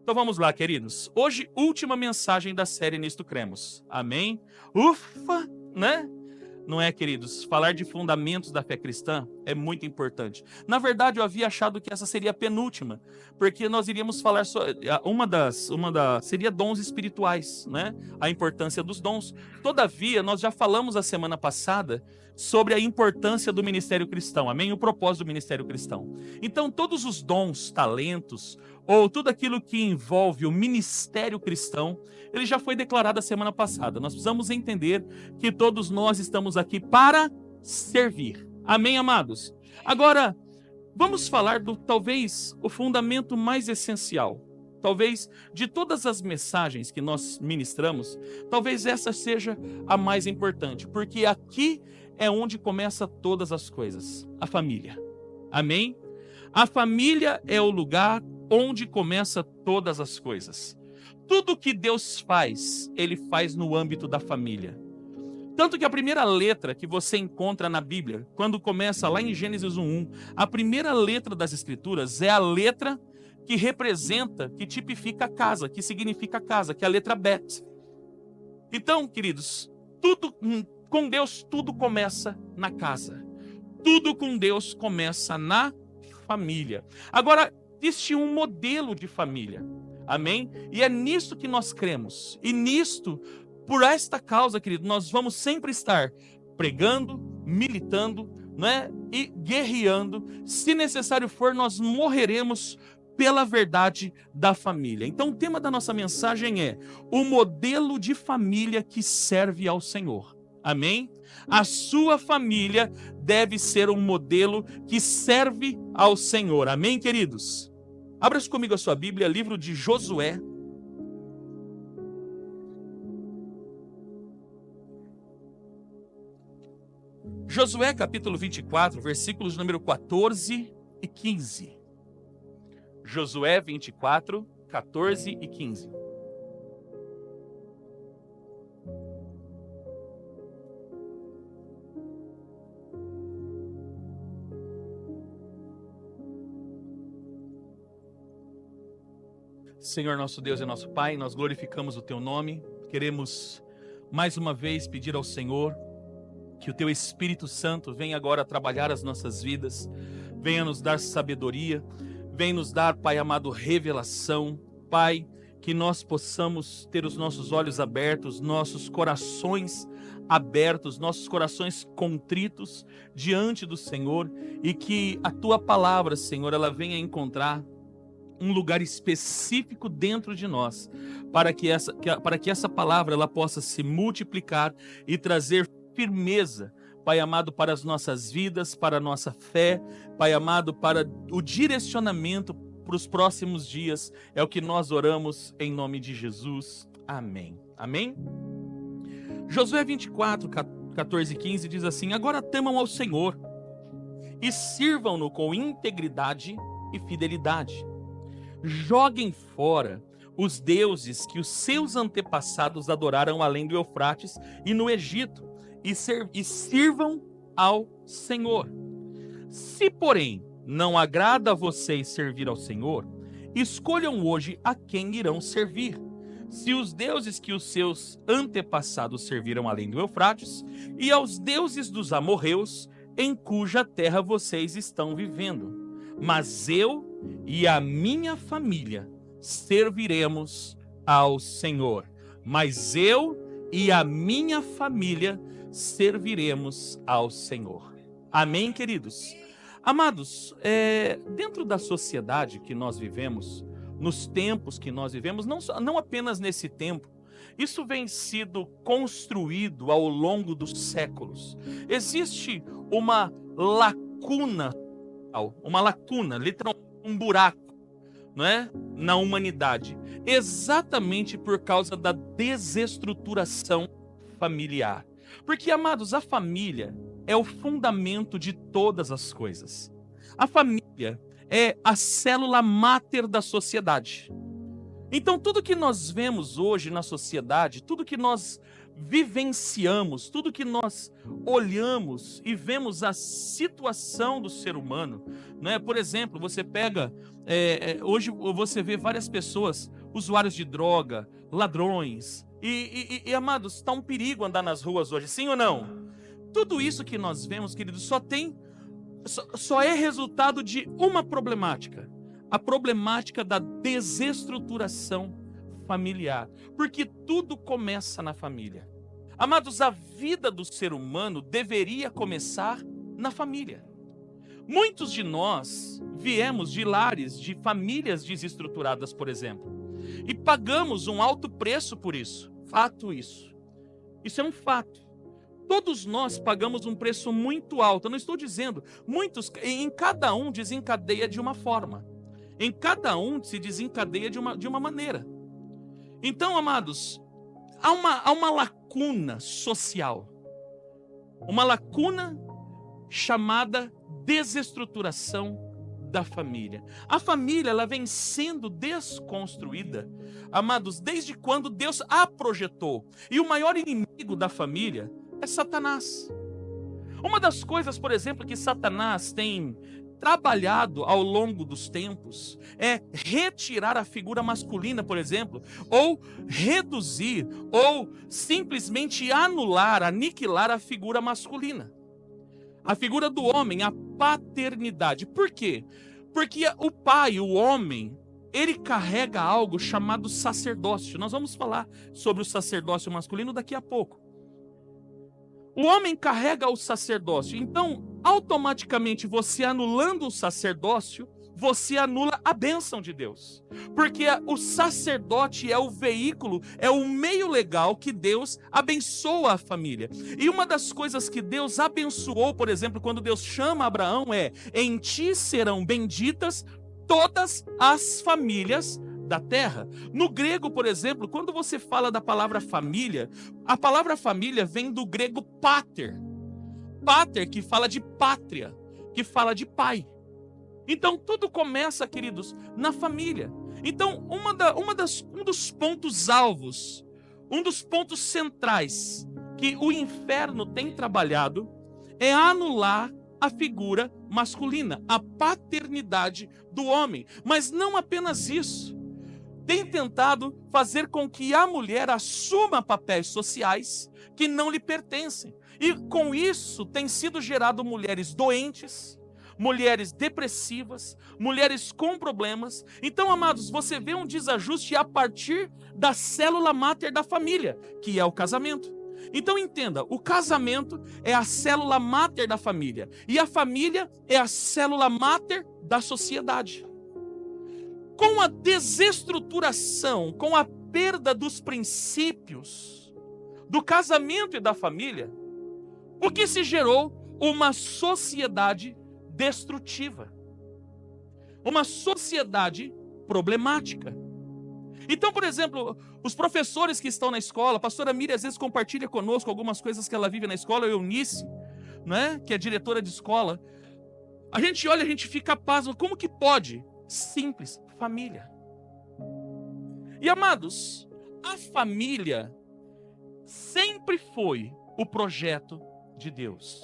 Então vamos lá, queridos. Hoje, última mensagem da série Nisto Cremos. Amém? Ufa, né? Não é, queridos? Falar de fundamentos da fé cristã é muito importante. Na verdade, eu havia achado que essa seria a penúltima, porque nós iríamos falar seria dons espirituais, né? A importância dos dons. Todavia, nós já falamos a semana passada sobre a importância do ministério cristão, amém? O propósito do ministério cristão. Então, todos os dons, talentos, ou tudo aquilo que envolve o ministério cristão, ele já foi declarado a semana passada. Nós precisamos entender que todos nós estamos aqui para servir. Amém, amados? Agora, vamos falar do, talvez, o fundamento mais essencial. Talvez, de todas as mensagens que nós ministramos, talvez essa seja a mais importante, porque aqui é onde começa todas as coisas, a família. Amém? A família é o lugar onde começa todas as coisas. Tudo que Deus faz, Ele faz no âmbito da família. Tanto que a primeira letra que você encontra na Bíblia, quando começa lá em Gênesis 1:1, a primeira letra das Escrituras é a letra que representa, que tipifica a casa, que significa casa, que é a letra Bet. Então, queridos, tudo com Deus, tudo começa na casa. Tudo com Deus começa na família. Agora, existe um modelo de família. Amém? E é nisto que nós cremos. E nisto, por esta causa, querido, nós vamos sempre estar pregando, militando, né? E guerreando. Se necessário for, nós morreremos pela verdade da família. Então, o tema da nossa mensagem é o modelo de família que serve ao Senhor. Amém? A sua família deve ser um modelo que serve ao Senhor. Amém, queridos? Abra comigo a sua Bíblia, livro de Josué. Josué, capítulo 24, versículos número 14 e 15. Josué 24, 14 e 15. Senhor nosso Deus e nosso Pai, nós glorificamos o Teu nome. Queremos mais uma vez pedir ao Senhor que o Teu Espírito Santo venha agora trabalhar as nossas vidas, venha nos dar sabedoria, venha nos dar, Pai amado, revelação. Pai, que nós possamos ter os nossos olhos abertos, nossos corações abertos, nossos corações contritos diante do Senhor, e que a Tua palavra, Senhor, ela venha encontrar um lugar específico dentro de nós, para que essa palavra ela possa se multiplicar e trazer firmeza, Pai amado, para as nossas vidas, para a nossa fé, Pai amado, para o direcionamento para os próximos dias. É o que nós oramos em nome de Jesus. Amém. Amém? Josué 24, 14 e 15 diz assim: agora temam ao Senhor e sirvam-no com integridade e fidelidade. Joguem fora os deuses que os seus antepassados adoraram além do Eufrates e no Egito, e sirvam ao Senhor. Se, porém, não agrada a vocês servir ao Senhor, escolham hoje a quem irão servir. Se os deuses que os seus antepassados serviram além do Eufrates, e aos deuses dos amorreus, em cuja terra vocês estão vivendo. Mas eu e a minha família serviremos ao Senhor. Mas eu e a minha família serviremos ao Senhor. Amém, queridos? Amados, dentro da sociedade que nós vivemos, nos tempos que nós vivemos, não apenas nesse tempo, isso vem sido construído ao longo dos séculos. Existe uma lacuna, literalmente um buraco, não é? Na humanidade, exatamente por causa da desestruturação familiar. Porque, amados, a família é o fundamento de todas as coisas. A família é a célula máter da sociedade. Então, tudo que nós vemos hoje na sociedade, tudo que nós vivenciamos, tudo que nós olhamos e vemos a situação do ser humano, né? Por exemplo, você pega, hoje você vê várias pessoas, usuários de droga, ladrões, amados, está um perigo andar nas ruas hoje, sim ou não? Tudo isso que nós vemos, queridos, só é resultado de uma problemática, a problemática da desestruturação familiar, porque tudo começa na família. Amados, a vida do ser humano deveria começar na família. Muitos de nós viemos de lares, de famílias desestruturadas, por exemplo, e pagamos um alto preço por isso. Fato isso. Isso é um fato. Todos nós pagamos um preço muito alto. Eu não estou dizendo, em cada um desencadeia de uma forma. Em cada um se desencadeia de uma maneira. Então, amados, há uma lacuna social, uma lacuna chamada desestruturação da família. A família, ela vem sendo desconstruída, amados, desde quando Deus a projetou. E o maior inimigo da família é Satanás. Uma das coisas, por exemplo, que Satanás tem trabalhado ao longo dos tempos é retirar a figura masculina, por exemplo, ou reduzir, ou simplesmente anular, aniquilar a figura masculina. A figura do homem, a paternidade. Por quê? Porque o pai, o homem, ele carrega algo chamado sacerdócio. Nós vamos falar sobre o sacerdócio masculino daqui a pouco. O homem carrega o sacerdócio. Então, automaticamente, você anulando o sacerdócio, você anula a bênção de Deus. Porque o sacerdote é o veículo, é o meio legal que Deus abençoa a família. E uma das coisas que Deus abençoou, por exemplo, quando Deus chama Abraão, é: em ti serão benditas todas as famílias da terra. No grego, por exemplo, quando você fala da palavra família, a palavra família vem do grego pater. Pater, que fala de pátria, que fala de pai. Então, tudo começa, queridos, na família. Então, um dos pontos alvos, um dos pontos centrais que o inferno tem trabalhado é anular a figura masculina, a paternidade do homem. Mas não apenas isso. Tem tentado fazer com que a mulher assuma papéis sociais que não lhe pertencem. E com isso tem sido gerado mulheres doentes, mulheres depressivas, mulheres com problemas. Então, amados, você vê um desajuste a partir da célula máter da família, que é o casamento. Então entenda, o casamento é a célula máter da família, e a família é a célula máter da sociedade. Com a desestruturação, com a perda dos princípios do casamento e da família, o que se gerou? Uma sociedade destrutiva. Uma sociedade problemática. Então, por exemplo, os professores que estão na escola, a pastora Miriam às vezes compartilha conosco algumas coisas que ela vive na escola, a Eunice, né, que é diretora de escola. A gente olha, a gente fica pasmo, como que pode? Simples, família. E amados, a família sempre foi o projeto de Deus.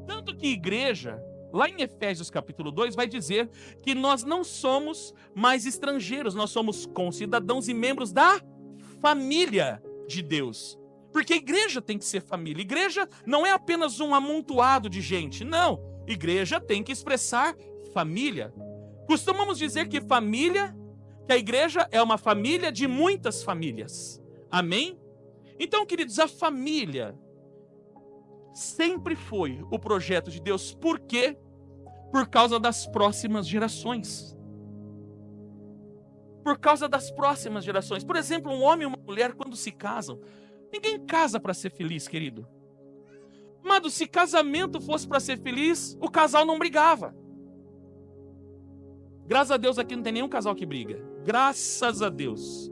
Tanto que a igreja, lá em Efésios capítulo 2, vai dizer que nós não somos mais estrangeiros, nós somos concidadãos e membros da família de Deus. Porque a igreja tem que ser família. Igreja não é apenas um amontoado de gente, não. Igreja tem que expressar família. Costumamos dizer que a igreja é uma família de muitas famílias. Amém? Então, queridos, a família sempre foi o projeto de Deus. Por quê? Por causa das próximas gerações. Por causa das próximas gerações. Por exemplo, um homem e uma mulher, quando se casam, ninguém casa para ser feliz, querido. Amado, se casamento fosse para ser feliz, o casal não brigava. Graças a Deus aqui não tem nenhum casal que briga. Graças a Deus.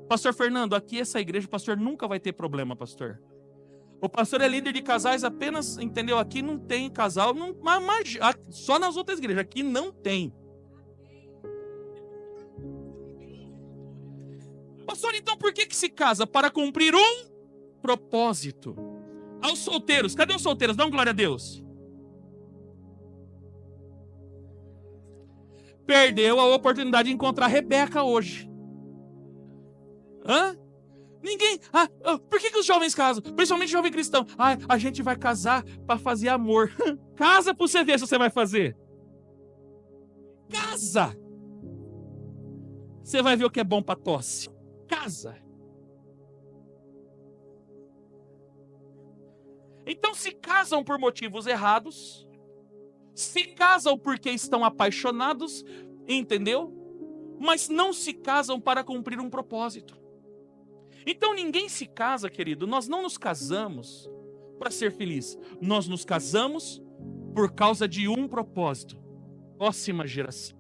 Pastor Fernando, aqui essa igreja, o pastor nunca vai ter problema, pastor. O pastor é líder de casais apenas, entendeu? Aqui não tem casal, mas só nas outras igrejas, aqui não tem. Pastor, então por que se casa? Para cumprir um propósito. Aos solteiros, cadê os solteiros? Dá um glória a Deus. Perdeu a oportunidade de encontrar a Rebeca hoje. Hã? Ninguém. Por que os jovens casam? Principalmente jovem cristão. A gente vai casar para fazer amor. Casa para você ver se você vai fazer. Casa. Você vai ver o que é bom para tosse. Casa. Então se casam por motivos errados. Se casam porque estão apaixonados, entendeu? Mas não se casam para cumprir um propósito. Então ninguém se casa, querido. Nós não nos casamos para ser feliz. Nós nos casamos por causa de um propósito. Próxima geração.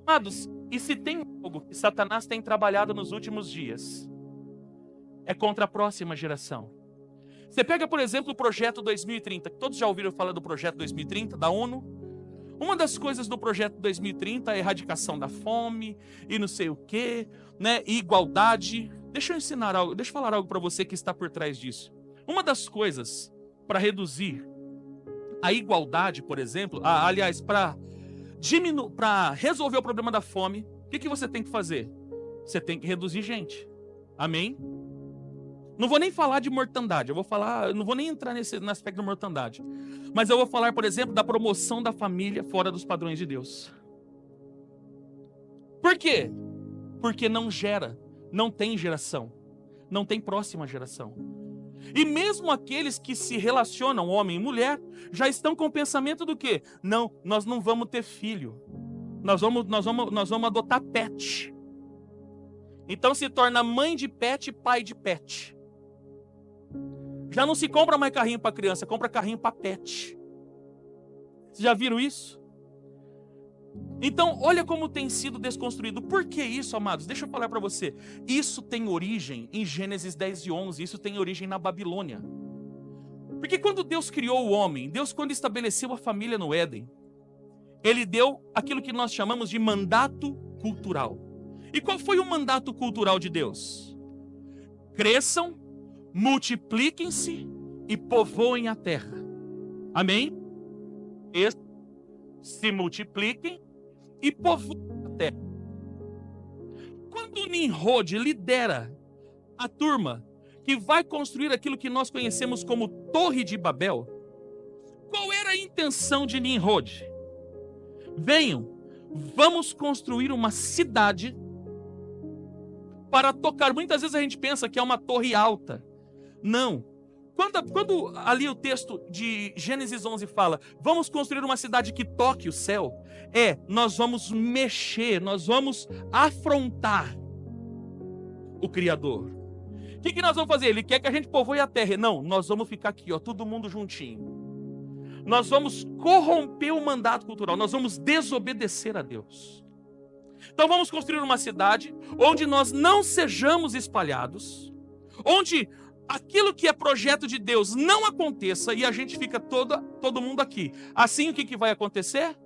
Amados, e se tem algo que Satanás tem trabalhado nos últimos dias, é contra a próxima geração. Você pega, por exemplo, o Projeto 2030, que todos já ouviram falar do Projeto 2030, da ONU. Uma das coisas do Projeto 2030 é a erradicação da fome e não sei o quê, né? E igualdade. Deixa eu falar algo para você que está por trás disso. Uma das coisas para reduzir a igualdade, por exemplo, para resolver o problema da fome, o que você tem que fazer? Você tem que reduzir gente. Amém? Não vou nem falar de mortandade, não vou nem entrar no aspecto da mortandade. Mas eu vou falar, por exemplo, da promoção da família fora dos padrões de Deus. Por quê? Porque não tem geração, não tem próxima geração. E mesmo aqueles que se relacionam, homem e mulher, já estão com o pensamento do quê? Não, nós não vamos ter filho. Nós vamos adotar pet. Então se torna mãe de pet e pai de pet. Já não se compra mais carrinho para criança, compra carrinho para pet. Vocês já viram isso? Então, olha como tem sido desconstruído. Por que isso, amados? Deixa eu falar para você. Isso tem origem em Gênesis 10 e 11. Isso tem origem na Babilônia. Porque quando Deus criou o homem, Deus quando estabeleceu a família no Éden, Ele deu aquilo que nós chamamos de mandato cultural. E qual foi o mandato cultural de Deus? Cresçam, multipliquem-se e povoem a terra. Amém? Se multipliquem e povoem a terra. Quando o Nimrod lidera a turma que vai construir aquilo que nós conhecemos como Torre de Babel, qual era a intenção de Nimrod? Venham, vamos construir uma cidade para tocar. Muitas vezes a gente pensa que é uma torre alta. Não. Quando ali o texto de Gênesis 11 fala, vamos construir uma cidade que toque o céu, nós vamos mexer, nós vamos afrontar o Criador. O que nós vamos fazer? Ele quer que a gente povoe a terra. Não, nós vamos ficar aqui, todo mundo juntinho. Nós vamos corromper o mandato cultural, nós vamos desobedecer a Deus. Então vamos construir uma cidade onde nós não sejamos espalhados, onde aquilo que é projeto de Deus não aconteça e a gente fica todo mundo aqui. Assim o que vai acontecer?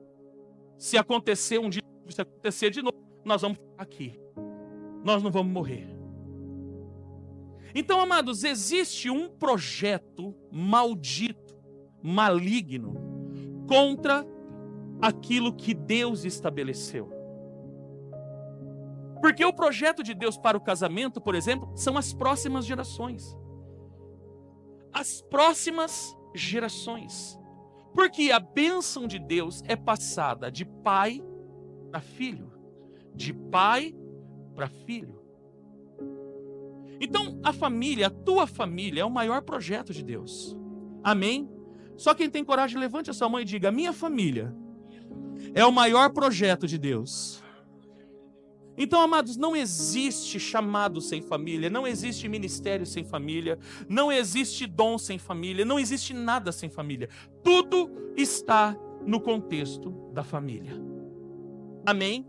Se acontecer um dia, se acontecer de novo, nós vamos ficar aqui. Nós não vamos morrer. Então, amados, existe um projeto maldito, maligno, contra aquilo que Deus estabeleceu. Porque o projeto de Deus para o casamento, por exemplo, são as próximas gerações. As próximas gerações. Porque a bênção de Deus é passada de pai para filho. De pai para filho. Então, a família, a tua família, é o maior projeto de Deus. Amém? Só quem tem coragem, levante a sua mão e diga, a minha família é o maior projeto de Deus. Então, amados, não existe chamado sem família, não existe ministério sem família, não existe dom sem família, não existe nada sem família. Tudo está no contexto da família. Amém?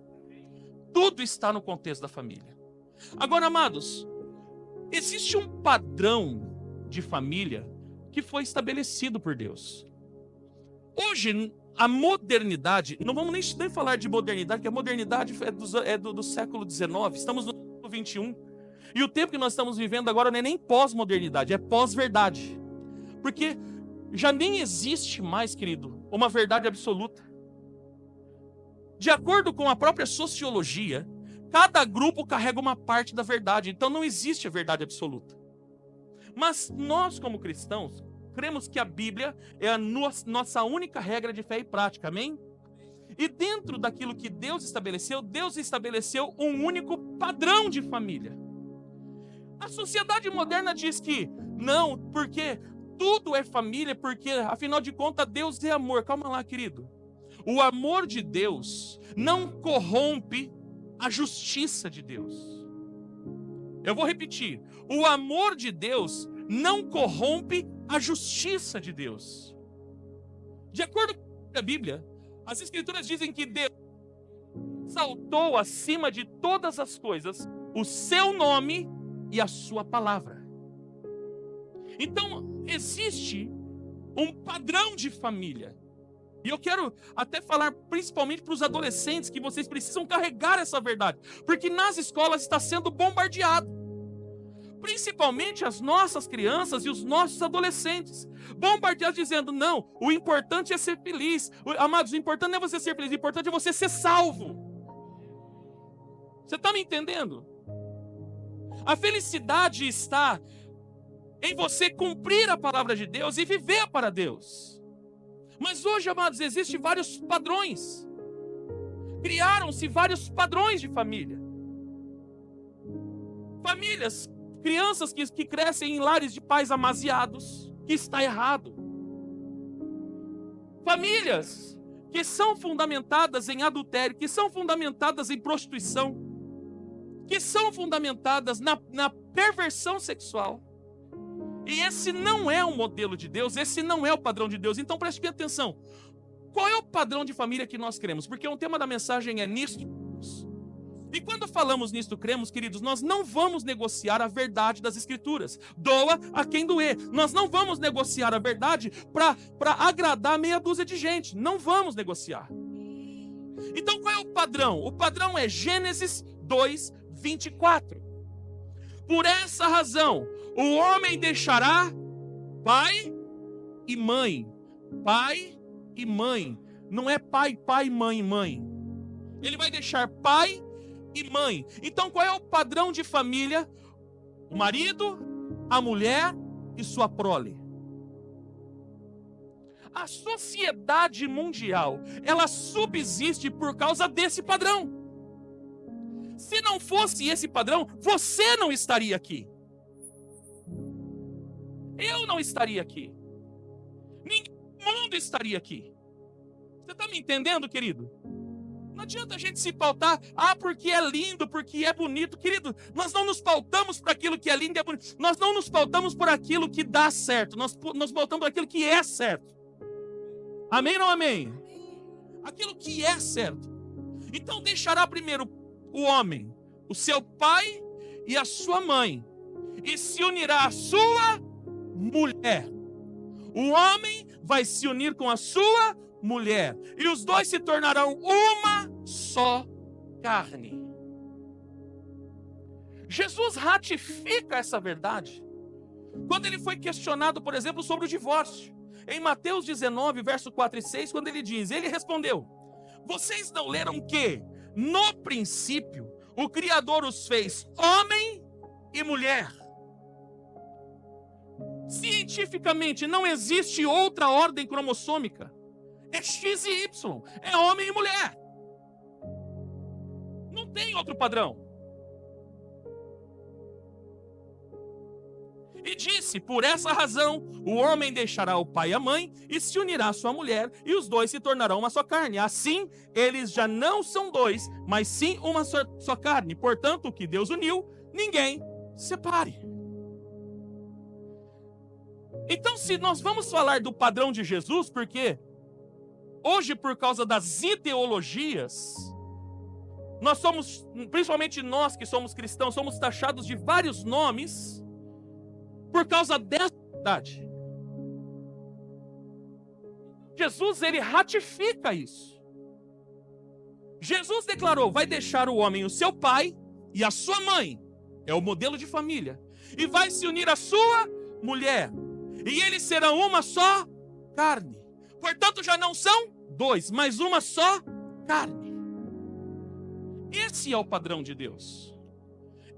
Tudo está no contexto da família. Agora, amados, existe um padrão de família que foi estabelecido por Deus. Hoje, a modernidade, não vamos nem falar de modernidade, porque a modernidade é do século XIX, estamos no século XXI. E o tempo que nós estamos vivendo agora não é nem pós-modernidade, é pós-verdade. Porque já nem existe mais, querido, uma verdade absoluta. De acordo com a própria sociologia, cada grupo carrega uma parte da verdade, então não existe a verdade absoluta. Mas nós, como cristãos, cremos que a Bíblia é a nossa única regra de fé e prática, amém? E dentro daquilo que Deus estabeleceu um único padrão de família. A sociedade moderna diz que não, porque tudo é família, porque afinal de contas Deus é amor. Calma lá, querido. O amor de Deus não corrompe a justiça de Deus. Eu vou repetir. O amor de Deus não corrompe a justiça de Deus. De acordo com a Bíblia, as Escrituras dizem que Deus exaltou acima de todas as coisas o seu nome e a sua palavra. Então, existe um padrão de família. E eu quero até falar principalmente para os adolescentes que vocês precisam carregar essa verdade. Porque nas escolas está sendo bombardeado. Principalmente as nossas crianças e os nossos adolescentes. Bombardeados dizendo, não, o importante é ser feliz. Amados, o importante não é você ser feliz, o importante é você ser salvo. Você está me entendendo? A felicidade está em você cumprir a palavra de Deus e viver para Deus. Mas hoje, amados, existem vários padrões. Criaram-se vários padrões de família. Famílias, crianças que crescem em lares de pais amaziados, que está errado. Famílias que são fundamentadas em adultério, que são fundamentadas em prostituição, que são fundamentadas na perversão sexual. E esse não é o modelo de Deus, esse não é o padrão de Deus. Então preste bem atenção. Qual é o padrão de família que nós queremos? Porque o tema da mensagem é nisto. E quando falamos nisto cremos, queridos, nós não vamos negociar a verdade das Escrituras. Doa a quem doer. Nós não vamos negociar a verdade para agradar meia dúzia de gente. Não vamos negociar. Então qual é o padrão? O padrão é Gênesis 2, 24. Por essa razão, o homem deixará pai e mãe. Pai e mãe. Não é pai, mãe, mãe. Ele vai deixar pai e mãe. Então qual é o padrão de família? O marido, a mulher e sua prole. A sociedade mundial, ela subsiste por causa desse padrão. Se não fosse esse padrão, você não estaria aqui. Eu não estaria aqui. Ninguém no mundo estaria aqui. Você está me entendendo, querido? Não adianta a gente se pautar, porque é lindo, porque é bonito. Querido, nós não nos pautamos por aquilo que é lindo e é bonito. Nós não nos pautamos por aquilo que dá certo. Nós pautamos por aquilo que é certo. Amém ou não amém? Aquilo que é certo. Então deixará primeiro o homem, o seu pai e a sua mãe, e se unirá à sua mulher. O homem vai se unir com a sua mulher, e os dois se tornarão uma só carne. Jesus ratifica essa verdade quando ele foi questionado, por exemplo, sobre o divórcio. Em Mateus 19, verso 4 e 6, quando ele respondeu: vocês não leram que no princípio o Criador os fez homem e mulher? Cientificamente não existe outra ordem cromossômica. É X e Y, é homem e mulher. Não tem outro padrão. E disse, por essa razão, o homem deixará o pai e a mãe e se unirá à sua mulher, e os dois se tornarão uma só carne. Assim, eles já não são dois, mas sim uma só carne. Portanto, o que Deus uniu, ninguém separe. Então, se nós vamos falar do padrão de Jesus, porque hoje, por causa das ideologias, nós somos, principalmente nós que somos cristãos, somos taxados de vários nomes por causa dessa verdade. Jesus, ele ratifica isso. Jesus declarou, vai deixar o homem o seu pai e a sua mãe. é o modelo de família, e vai se unir à sua mulher, e eles serão uma só carne. Portanto, já não são dois, mas uma só carne. Esse é o padrão de Deus.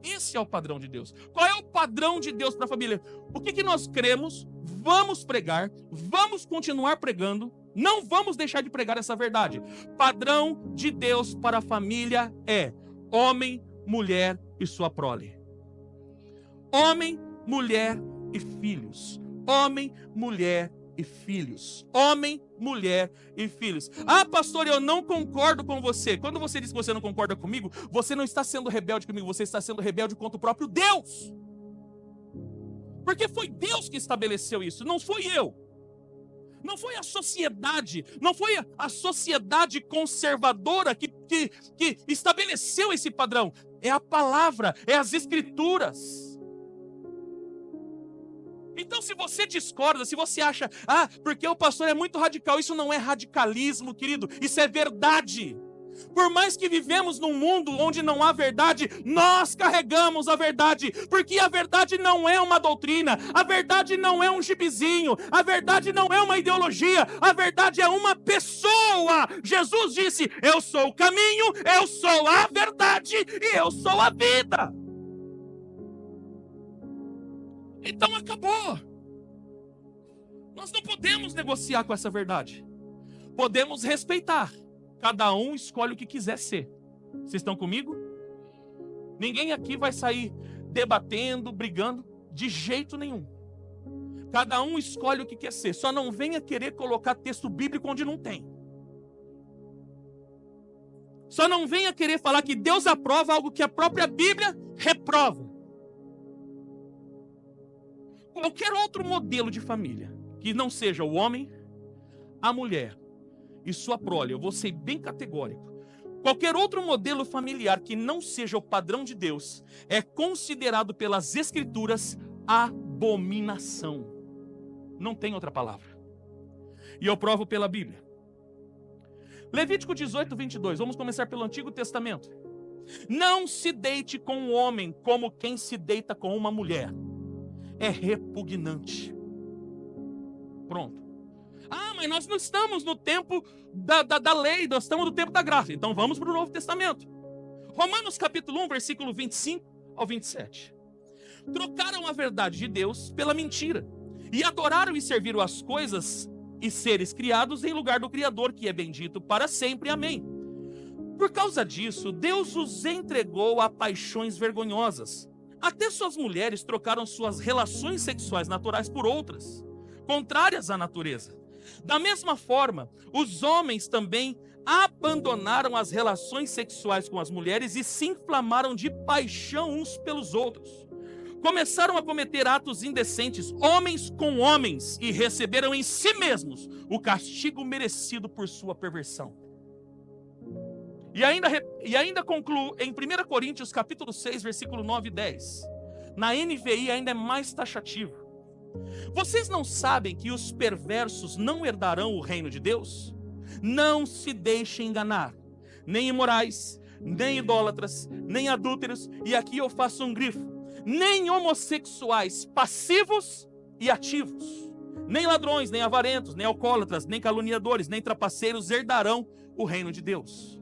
Esse é o padrão de Deus. Qual é o padrão de Deus para a família? O que nós cremos, vamos pregar, vamos continuar pregando, não vamos deixar de pregar essa verdade. Padrão de Deus para a família é homem, mulher e sua prole. Homem, mulher e filhos. Homem, mulher e filhos. Homem, mulher e filhos. Ah, pastor, eu não concordo com você. Quando você diz que você não concorda comigo, você não está sendo rebelde comigo, você está sendo rebelde contra o próprio Deus. Porque foi Deus que estabeleceu isso, não fui eu. Não foi a sociedade, não foi a sociedade conservadora que estabeleceu esse padrão. É a palavra, é as escrituras. Então, se você discorda, se você acha, porque o pastor é muito radical, isso não é radicalismo, querido, isso é verdade. Por mais que vivemos num mundo onde não há verdade, nós carregamos a verdade, porque a verdade não é uma doutrina, a verdade não é um gibizinho, a verdade não é uma ideologia, a verdade é uma pessoa. Jesus disse: eu sou o caminho, eu sou a verdade e eu sou a vida. Então acabou. Nós não podemos negociar com essa verdade. Podemos respeitar. Cada um escolhe o que quiser ser. Vocês estão comigo? Ninguém aqui vai sair debatendo, brigando, de jeito nenhum. Cada um escolhe o que quer ser. Só não venha querer colocar texto bíblico onde não tem. Só não venha querer falar que Deus aprova algo que a própria Bíblia reprova. Qualquer outro modelo de família que não seja o homem, a mulher e sua prole, eu vou ser bem categórico. Qualquer outro modelo familiar que não seja o padrão de Deus é considerado pelas Escrituras abominação. Não tem outra palavra. E eu provo pela Bíblia. Levítico 18, 22. Vamos começar pelo Antigo Testamento. Não se deite com um homem como quem se deita com uma mulher. É repugnante. Pronto. Mas nós não estamos no tempo da lei, nós estamos no tempo da graça. Então vamos para o Novo Testamento. Romanos capítulo 1, versículo 25 ao 27. Trocaram a verdade de Deus pela mentira, e adoraram e serviram as coisas e seres criados em lugar do Criador, que é bendito para sempre. Amém. Por causa disso, Deus os entregou a paixões vergonhosas. Até suas mulheres trocaram suas relações sexuais naturais por outras, contrárias à natureza. Da mesma forma, os homens também abandonaram as relações sexuais com as mulheres e se inflamaram de paixão uns pelos outros. Começaram a cometer atos indecentes, homens com homens, e receberam em si mesmos o castigo merecido por sua perversão. E ainda concluo em 1 Coríntios capítulo 6, versículo 9 e 10. Na NVI ainda é mais taxativo. Vocês não sabem que os perversos não herdarão o reino de Deus? Não se deixem enganar. Nem imorais, nem idólatras, nem adúlteros, e aqui eu faço um grifo, nem homossexuais passivos e ativos, nem ladrões, nem avarentos, nem alcoólatras, nem caluniadores, nem trapaceiros herdarão o reino de Deus.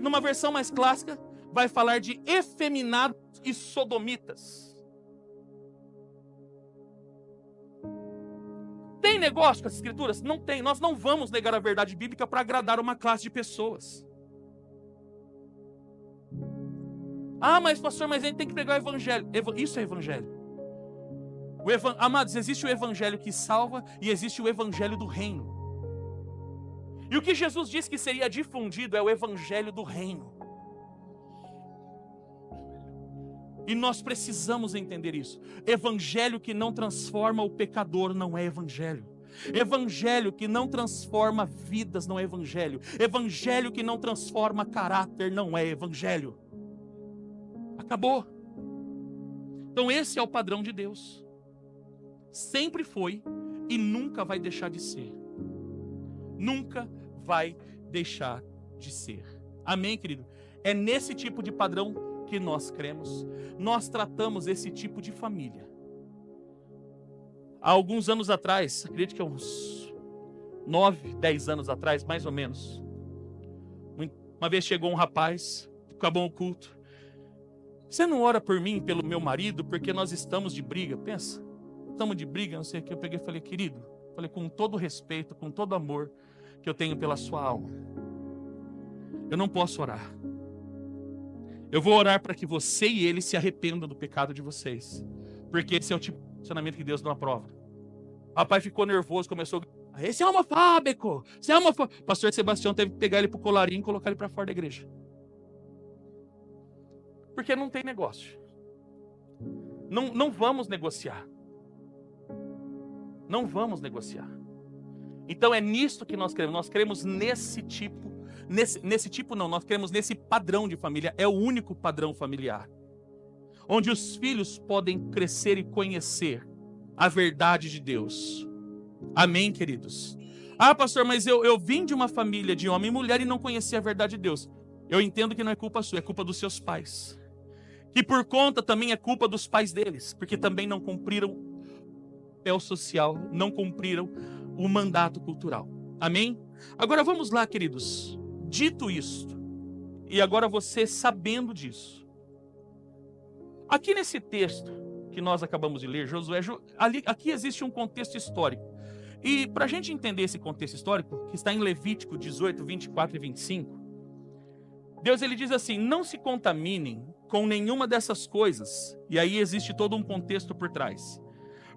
Numa versão mais clássica, vai falar de efeminados e sodomitas. Tem negócio com as escrituras? Não tem. Nós não vamos negar a verdade bíblica para agradar uma classe de pessoas. Mas pastor, mas a gente tem que pregar o evangelho. Isso é evangelho. Amados, existe o evangelho que salva e existe o evangelho do reino. E o que Jesus disse que seria difundido é o evangelho do reino. E nós precisamos entender isso. Evangelho que não transforma o pecador não é evangelho. Evangelho que não transforma vidas não é evangelho. Evangelho que não transforma caráter não é evangelho. Acabou. Então esse é o padrão de Deus. Sempre foi e nunca vai deixar de ser. Nunca vai deixar de ser. Amém, querido? É nesse tipo de padrão que nós cremos, nós tratamos esse tipo de família. Há alguns anos atrás, acredito que uns 9, 10 anos atrás, mais ou menos, uma vez chegou um rapaz, acabou o culto. Você não ora por mim, pelo meu marido, porque nós estamos de briga? Pensa, estamos de briga, não sei o que. Eu peguei e falei, querido, com todo respeito, com todo amor que eu tenho pela sua alma, eu não posso orar. Eu vou orar para que você e ele se arrependam do pecado de vocês, porque esse é o tipo de funcionamento que Deus não aprova. O rapaz ficou nervoso, começou a gritar, esse é homofóbico, esse é homofóbico. O pastor Sebastião teve que pegar ele pro colarinho e colocar ele para fora da igreja. Porque não tem negócio. Não vamos negociar. Não vamos negociar. Então é nisto que nós queremos. Nós queremos nesse tipo, nós queremos nesse padrão de família. É o único padrão familiar. Onde os filhos podem crescer e conhecer a verdade de Deus. Amém, queridos? Ah, pastor, mas eu vim de uma família de homem e mulher e não conhecia a verdade de Deus. Eu entendo que não é culpa sua, é culpa dos seus pais. Que por conta também é culpa dos pais deles, porque também não cumpriram o papel social, não cumpriram o mandato cultural. Amém? Agora vamos lá, queridos. Dito isto, e agora você sabendo disso, aqui nesse texto que nós acabamos de ler, Josué, aqui existe um contexto histórico. E para a gente entender esse contexto histórico, que está em Levítico 18, 24 e 25, Deus ele diz assim, não se contaminem com nenhuma dessas coisas. E aí existe todo um contexto por trás.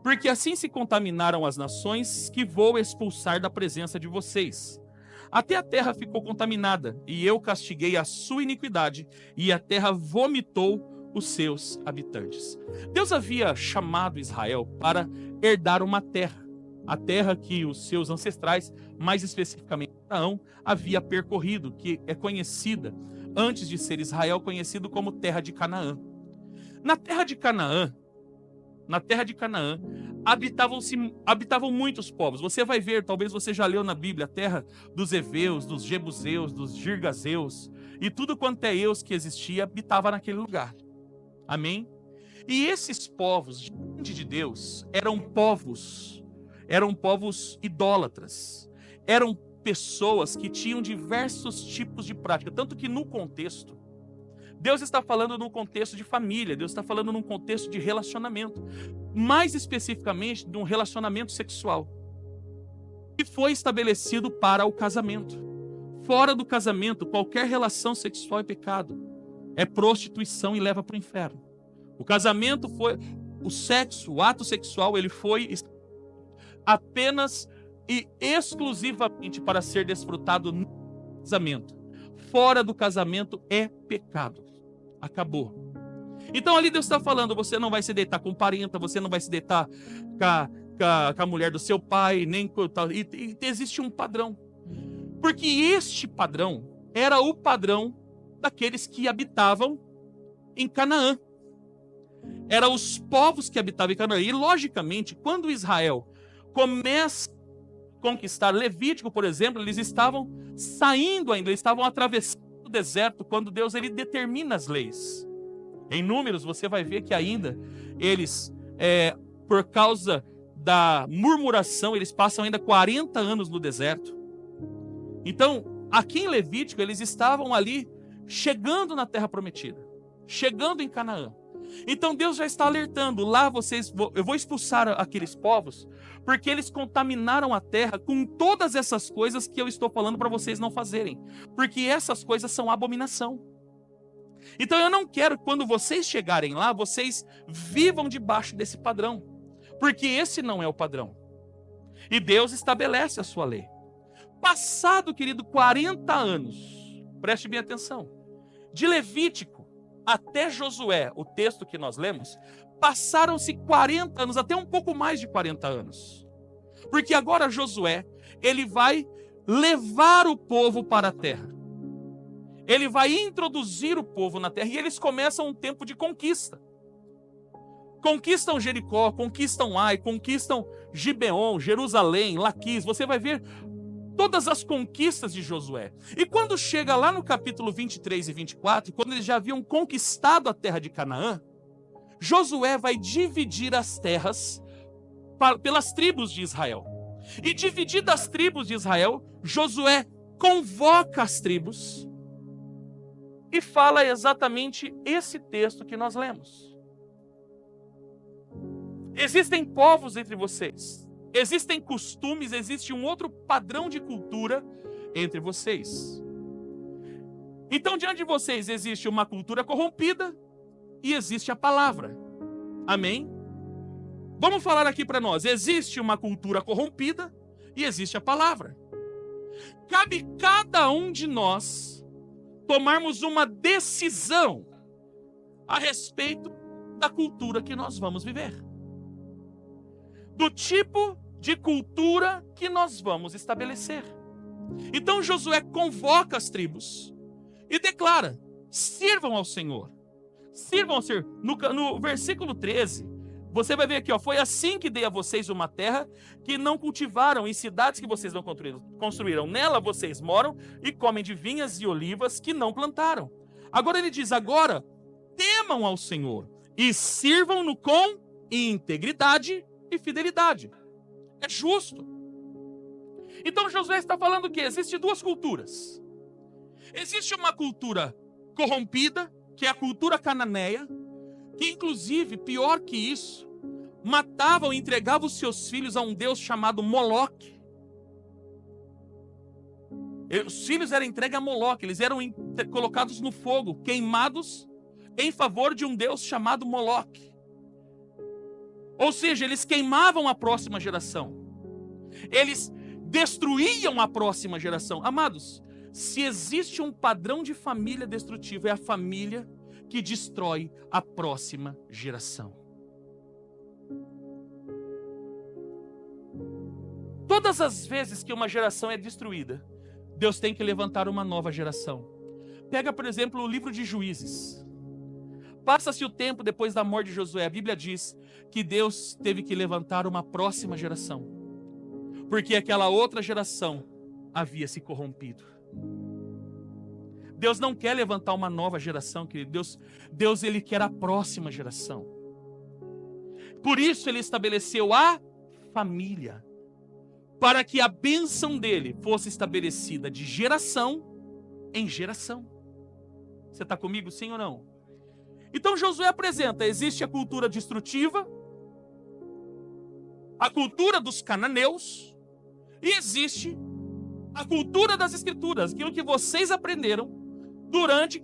Porque assim se contaminaram as nações que vou expulsar da presença de vocês. Até a terra ficou contaminada, e eu castiguei a sua iniquidade, e a terra vomitou os seus habitantes. Deus havia chamado Israel para herdar uma terra. A terra que os seus ancestrais, mais especificamente Abraão, havia percorrido, que é conhecida, antes de ser Israel, conhecido como terra de Canaã. Na terra de Canaã, habitavam muitos povos. Você vai ver, talvez você já leu na Bíblia, a terra dos heveus, dos jebuseus, dos girgazeus, e tudo quanto é eus que existia, habitava naquele lugar. Amém? E esses povos, diante de Deus, eram povos idólatras, eram pessoas que tinham diversos tipos de prática, tanto que no contexto, Deus está falando num contexto de família, Deus está falando num contexto de relacionamento, mais especificamente de um relacionamento sexual, que foi estabelecido para o casamento. Fora do casamento, qualquer relação sexual é pecado, é prostituição e leva para o inferno. O casamento foi, o sexo, o ato sexual, ele foi apenas e exclusivamente para ser desfrutado no casamento. Fora do casamento é pecado. Acabou. Então ali Deus está falando, você não vai se deitar com parenta, você não vai se deitar com a mulher do seu pai, nem com tal. E existe um padrão. Porque este padrão era o padrão daqueles que habitavam em Canaã. Eram os povos que habitavam em Canaã. E logicamente, quando Israel começa a conquistar Levítico, por exemplo, eles estavam saindo ainda, eles estavam atravessando o deserto quando Deus ele determina as leis. Em Números você vai ver que ainda eles, por causa da murmuração, eles passam ainda 40 anos no deserto. Então, aqui em Levítico, eles estavam ali chegando na terra prometida, chegando em Canaã. Então Deus já está alertando, lá eu vou expulsar aqueles povos, porque eles contaminaram a terra com todas essas coisas que eu estou falando para vocês não fazerem, porque essas coisas são abominação. Então eu não quero que quando vocês chegarem lá, vocês vivam debaixo desse padrão, porque esse não é o padrão. E Deus estabelece a sua lei. Passado, querido, 40 anos, preste bem atenção, de Levítico até Josué, o texto que nós lemos, passaram-se 40 anos, até um pouco mais de 40 anos. Porque agora Josué, ele vai levar o povo para a terra. Ele vai introduzir o povo na terra e eles começam um tempo de conquista. Conquistam Jericó, conquistam Ai, conquistam Gibeon, Jerusalém, Laquis. Você vai ver todas as conquistas de Josué. E quando chega lá no capítulo 23 e 24, quando eles já haviam conquistado a terra de Canaã, Josué vai dividir as terras pelas tribos de Israel. E divididas as tribos de Israel, Josué convoca as tribos e fala exatamente esse texto que nós lemos. Existem povos entre vocês, existem costumes, existe um outro padrão de cultura entre vocês. Então, diante de vocês existe uma cultura corrompida e existe a palavra. Amém? Vamos falar aqui para nós. Existe uma cultura corrompida e existe a palavra. Cabe cada um de nós tomarmos uma decisão a respeito da cultura que nós vamos viver. Do tipo de cultura que nós vamos estabelecer. Então Josué convoca as tribos e declara: sirvam ao Senhor. Sirvam ao Senhor. No versículo 13, você vai ver aqui, ó, foi assim que dei a vocês uma terra que não cultivaram, em cidades que vocês não construíram. Nela vocês moram e comem de vinhas e olivas que não plantaram. Agora ele diz: agora temam ao Senhor e sirvam-no com integridade e fidelidade. É justo. Então Josué está falando que existem duas culturas. Existe uma cultura corrompida, que é a cultura cananeia, que inclusive, pior que isso, matavam e entregavam os seus filhos a um deus chamado Moloque. Os filhos eram entregues a Moloque, eles eram colocados no fogo, queimados em favor de um deus chamado Moloque. Ou seja, eles queimavam a próxima geração. Eles destruíam a próxima geração. Amados, se existe um padrão de família destrutivo, é a família que destrói a próxima geração. Todas as vezes que uma geração é destruída, Deus tem que levantar uma nova geração. Pega, por exemplo, o livro de Juízes. Passa-se o tempo depois da morte de Josué. A Bíblia diz que Deus teve que levantar uma próxima geração, porque aquela outra geração havia se corrompido. Deus não quer levantar uma nova geração, querido. Deus ele quer a próxima geração. Por isso ele estabeleceu a família, para que a bênção dele fosse estabelecida de geração em geração. Você está comigo, sim ou não? Então Josué apresenta: existe a cultura destrutiva, a cultura dos cananeus, e existe a cultura das escrituras, aquilo que vocês aprenderam durante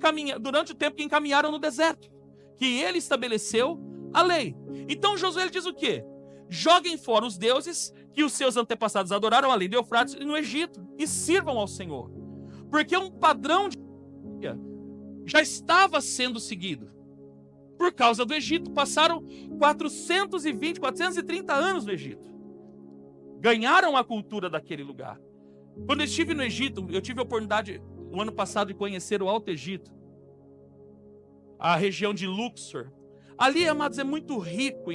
o tempo que encaminharam no deserto, que ele estabeleceu a lei. Então Josué diz o quê? Joguem fora os deuses que os seus antepassados adoraram além de Eufrates e no Egito, e sirvam ao Senhor. Porque um padrão de já estava sendo seguido por causa do Egito. Passaram 430 anos no Egito. Ganharam a cultura daquele lugar. Quando eu estive no Egito, eu tive a oportunidade, o ano passado, de conhecer o Alto Egito, a região de Luxor. Ali, amados, é muito rico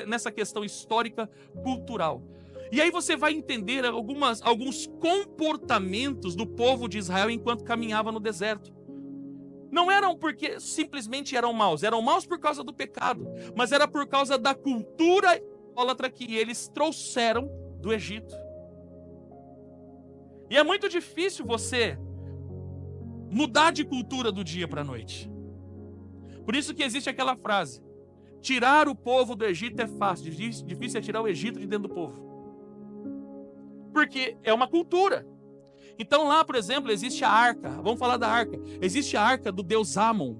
nessa questão histórica, cultural. E aí você vai entender alguns comportamentos do povo de Israel enquanto caminhava no deserto. Não eram porque simplesmente eram maus por causa do pecado, mas era por causa da cultura idólatra que eles trouxeram do Egito. E é muito difícil você mudar de cultura do dia para a noite. Por isso que existe aquela frase: tirar o povo do Egito é fácil, difícil é tirar o Egito de dentro do povo. Porque é uma cultura. Então lá, por exemplo, existe a arca. Vamos falar da arca. Existe a arca do deus Amon.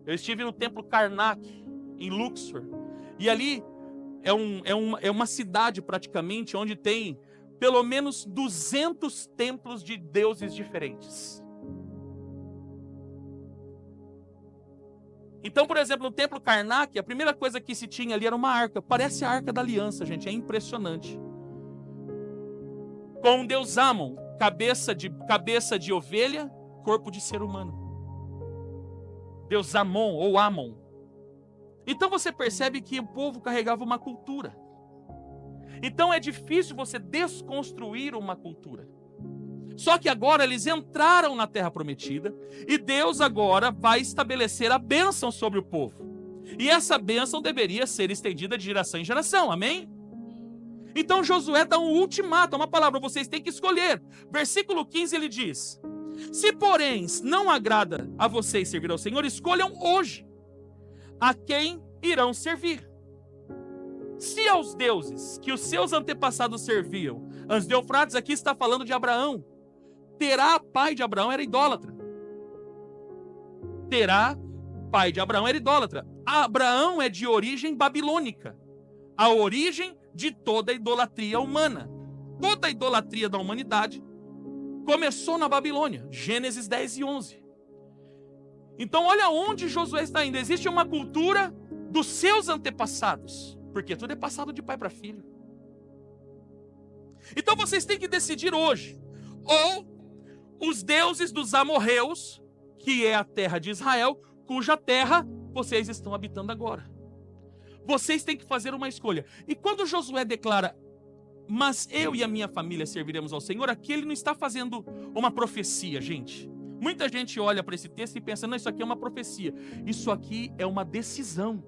Eu estive no templo Karnak, em Luxor. E ali é uma cidade praticamente onde tem pelo menos 200 templos de deuses diferentes. Então, por exemplo, no templo Karnak, a primeira coisa que se tinha ali era uma arca. Parece a Arca da Aliança, gente. É impressionante. Com o deus Amon, cabeça de ovelha, corpo de ser humano. Deus Amon ou Amon. Então você percebe que o povo carregava uma cultura. Então é difícil você desconstruir uma cultura. Só que agora eles entraram na terra prometida e Deus agora vai estabelecer a bênção sobre o povo. E essa bênção deveria ser estendida de geração em geração, amém? Então Josué dá um ultimato, uma palavra, vocês têm que escolher. Versículo 15 ele diz: se porém não agrada a vocês servir ao Senhor, escolham hoje a quem irão servir. Se aos deuses que os seus antepassados serviam antes de Eufrates, aqui está falando de Abraão. Terá, pai de Abraão, era idólatra. Terá, pai de Abraão, era idólatra. Abraão é de origem babilônica, a origem de toda a idolatria humana. Toda a idolatria da humanidade começou na Babilônia, Gênesis 10 e 11. Então olha onde Josué está indo. Existe uma cultura dos seus antepassados, porque tudo é passado de pai para filho. Então vocês têm que decidir hoje, ou os deuses dos amorreus, que é a terra de Israel, cuja terra vocês estão habitando agora. Vocês têm que fazer uma escolha. E quando Josué declara, mas eu e a minha família serviremos ao Senhor, aqui ele não está fazendo uma profecia, gente. Muita gente olha para esse texto e pensa, não, isso aqui é uma profecia. Isso aqui é uma decisão,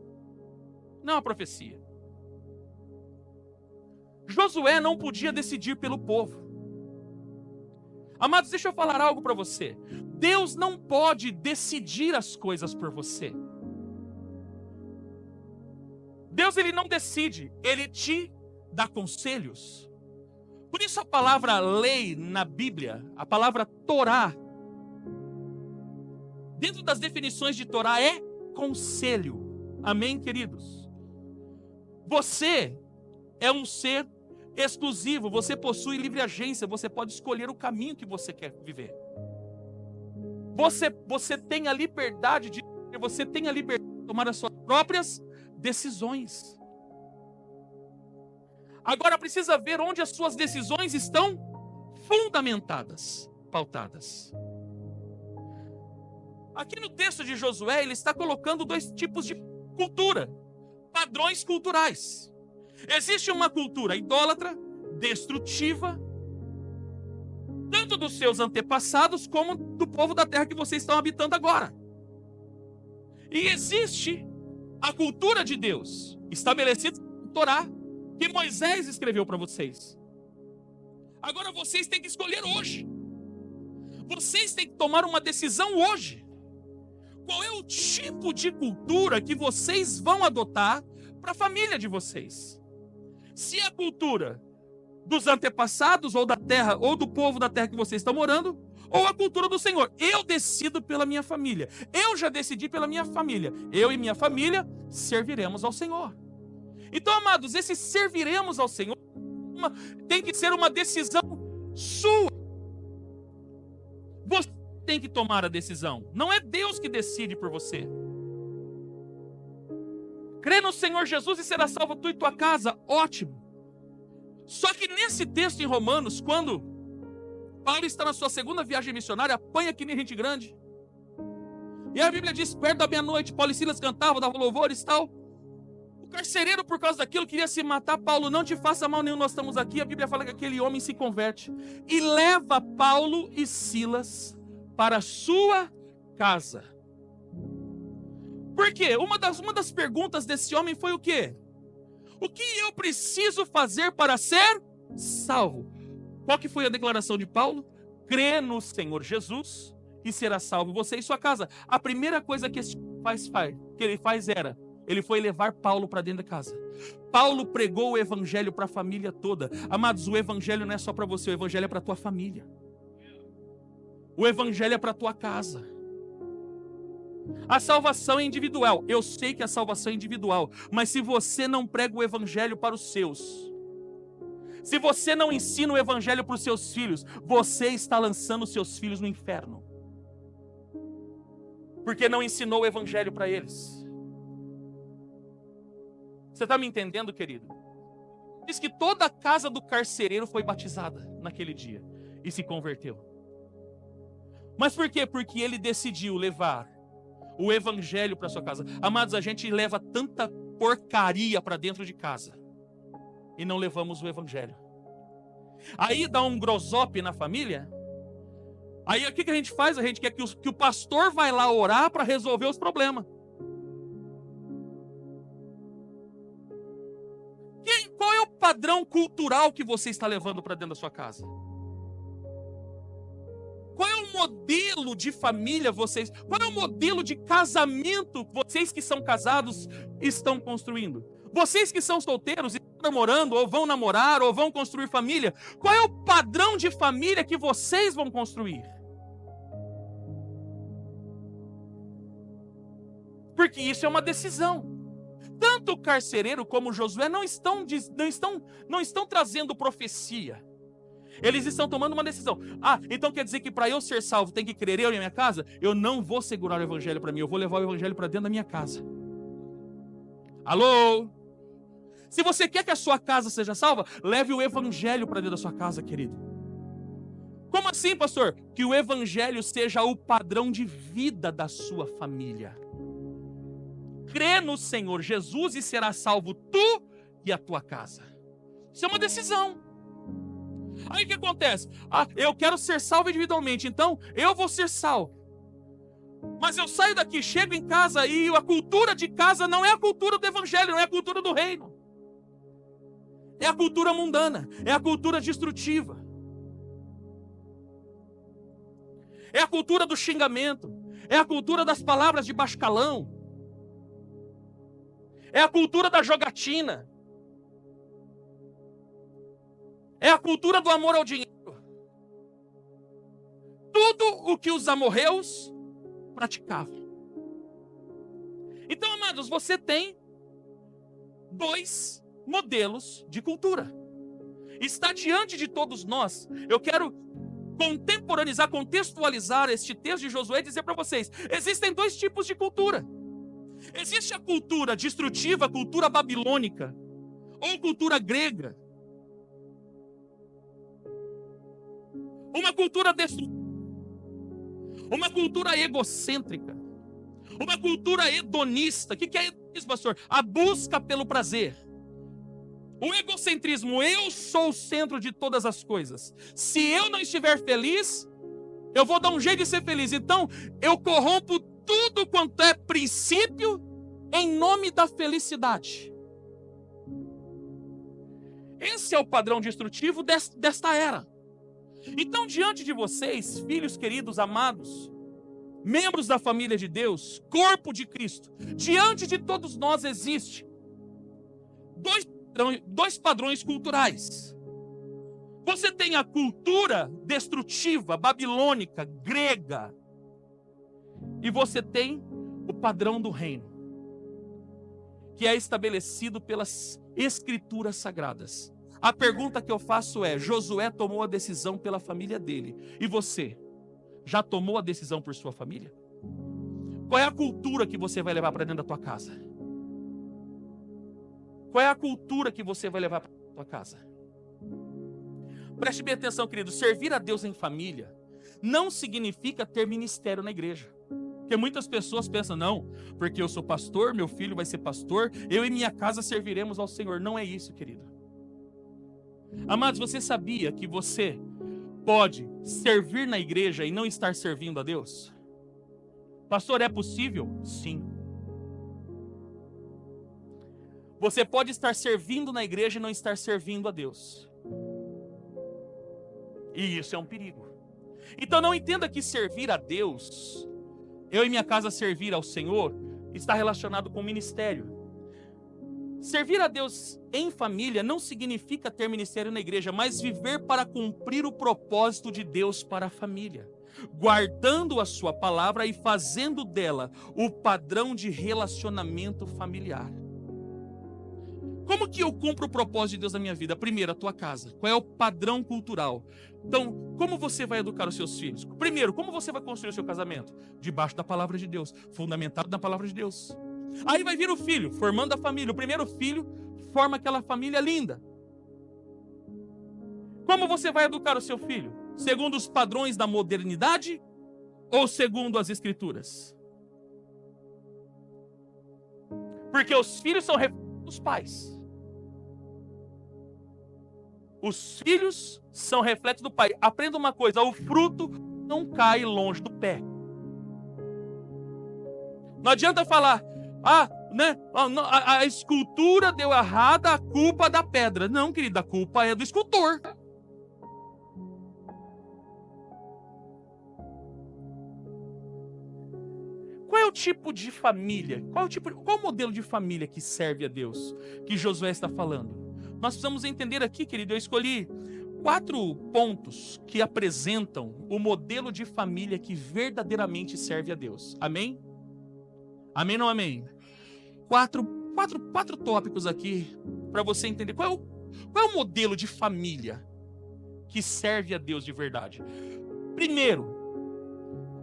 não é uma profecia. Josué não podia decidir pelo povo. Amados, deixa eu falar algo para você. Deus não pode decidir as coisas por você. Deus, ele não decide, ele te dá conselhos. Por isso a palavra lei na Bíblia, a palavra Torá, dentro das definições de Torá é conselho. Amém, queridos? Você é um ser exclusivo, você possui livre agência, você pode escolher o caminho que você quer viver. Você tem a liberdade de tomar as suas próprias decisões. Agora precisa ver onde as suas decisões estão fundamentadas, pautadas. Aqui no texto de Josué, ele está colocando dois tipos de cultura, padrões culturais. Existe uma cultura idólatra, destrutiva, tanto dos seus antepassados como do povo da terra que vocês estão habitando agora. E existe a cultura de Deus, estabelecida no Torá, que Moisés escreveu para vocês. Agora vocês têm que escolher hoje. Vocês têm que tomar uma decisão hoje. Qual é o tipo de cultura que vocês vão adotar para a família de vocês? Se é a cultura dos antepassados ou da terra, ou do povo da terra que vocês estão morando, ou a cultura do Senhor. Eu decido pela minha família. Eu já decidi pela minha família. Eu e minha família serviremos ao Senhor. Então, amados, esse serviremos ao Senhor tem que ser uma decisão sua. Você tem que tomar a decisão. Não é Deus que decide por você. Crê no Senhor Jesus e será salvo tu e tua casa. Ótimo. Só que nesse texto em Romanos, quando Paulo está na sua segunda viagem missionária, apanha que nem gente grande. E a Bíblia diz, perto da meia-noite, Paulo e Silas cantavam, davam louvores e tal. O carcereiro, por causa daquilo, queria se matar. Paulo, não te faça mal nenhum, nós estamos aqui. A Bíblia fala que aquele homem se converte e leva Paulo e Silas para a sua casa. Por quê? Uma das perguntas desse homem foi o quê? O que eu preciso fazer para ser salvo? Qual que foi a declaração de Paulo? Crê no Senhor Jesus e será salvo você e sua casa. A primeira coisa que ele foi levar Paulo para dentro da casa. Paulo pregou o evangelho para a família toda. Amados, o evangelho não é só para você, o evangelho é para a tua família. O evangelho é para a tua casa. A salvação é individual. Eu sei que a salvação é individual, mas se você não prega o evangelho para os seus, se você não ensina o evangelho para os seus filhos, você está lançando os seus filhos no inferno. Porque não ensinou o evangelho para eles. Você está me entendendo, querido? Diz que toda a casa do carcereiro foi batizada naquele dia e se converteu. Mas por quê? Porque ele decidiu levar o evangelho para sua casa. Amados, a gente leva tanta porcaria para dentro de casa. e não levamos o evangelho. Aí dá um grosope na família. Aí o que a gente faz? A gente quer que o pastor vai lá orar para resolver os problemas. Qual é o padrão cultural que você está levando para dentro da sua casa? Qual é o modelo de família vocês... Qual é o modelo de casamento vocês que são casados estão construindo? Vocês que são solteiros e estão namorando, ou vão namorar, ou vão construir família, qual é o padrão de família que vocês vão construir? Porque isso é uma decisão. Tanto o carcereiro como o Josué não estão trazendo profecia. Eles estão tomando uma decisão. Então quer dizer que para eu ser salvo tem que crer eu e a minha casa? Eu não vou segurar o evangelho para mim, eu vou levar o evangelho para dentro da minha casa. Alô? Se você quer que a sua casa seja salva, leve o evangelho para dentro da sua casa, querido. Como assim, pastor? Que o evangelho seja o padrão de vida da sua família. Crê no Senhor Jesus e será salvo tu e a tua casa. Isso é uma decisão. Aí o que acontece? Eu quero ser salvo individualmente, então eu vou ser salvo. Mas eu saio daqui, chego em casa e a cultura de casa não é a cultura do evangelho, não é a cultura do reino. É a cultura mundana, é a cultura destrutiva. É a cultura do xingamento, é a cultura das palavras de baixo calão. É a cultura da jogatina. É a cultura do amor ao dinheiro. Tudo o que os amorreus praticavam. Então, amados, você tem dois modelos de cultura. Está diante de todos nós. Eu quero contemporaneizar, contextualizar este texto de Josué e dizer para vocês, existem dois tipos de cultura. Existe a cultura destrutiva, a cultura babilônica, ou cultura grega. Uma cultura destrutiva. Uma cultura egocêntrica. Uma cultura hedonista. O que é hedonismo, pastor? A busca pelo prazer. O egocentrismo, eu sou o centro de todas as coisas. Se eu não estiver feliz, eu vou dar um jeito de ser feliz. Então, eu corrompo tudo quanto é princípio em nome da felicidade. Esse é o padrão destrutivo desta era. Então, diante de vocês, filhos queridos, amados, membros da família de Deus, corpo de Cristo, diante de todos nós existe dois padrões culturais. Você tem a cultura destrutiva, babilônica, grega, e você tem o padrão do reino, que é estabelecido pelas escrituras sagradas. A pergunta que eu faço é: Josué tomou a decisão pela família dele, e você já tomou a decisão por sua família? Qual é a cultura que você vai levar para dentro da tua casa? Qual é a cultura que você vai levar para a tua casa? Preste bem atenção, querido. Servir a Deus em família não significa ter ministério na igreja. Porque muitas pessoas pensam, não, porque eu sou pastor, meu filho vai ser pastor, eu e minha casa serviremos ao Senhor. Não é isso, querido. Amados, você sabia que você pode servir na igreja e não estar servindo a Deus? Pastor, é possível? Sim. Você pode estar servindo na igreja e não estar servindo a Deus. E isso é um perigo. Então não entenda que servir a Deus, eu e minha casa servir ao Senhor, está relacionado com o ministério. Servir a Deus em família não significa ter ministério na igreja, mas viver para cumprir o propósito de Deus para a família, guardando a sua palavra e fazendo dela o padrão de relacionamento familiar. Como que eu cumpro o propósito de Deus na minha vida? Primeiro, a tua casa. Qual é o padrão cultural? Então, como você vai educar os seus filhos? Primeiro, como você vai construir o seu casamento? Debaixo da palavra de Deus, fundamentado na palavra de Deus. Aí vai vir o filho, formando a família. O primeiro filho forma aquela família linda. Como você vai educar o seu filho? Segundo os padrões da modernidade ou segundo as escrituras? Porque os filhos são reflexos dos pais. Os filhos são reflexos do pai. Aprenda uma coisa, o fruto não cai longe do pé. Não adianta falar, a escultura deu errada, a culpa da pedra. Não, querida, a culpa é do escultor. Qual é o tipo de família? Qual o modelo de família que serve a Deus? Que Josué está falando? Nós precisamos entender aqui, querido, eu escolhi 4 pontos que apresentam o modelo de família que verdadeiramente serve a Deus. Amém? Amém ou não amém? 4 tópicos aqui para você entender qual é o modelo de família que serve a Deus de verdade. Primeiro,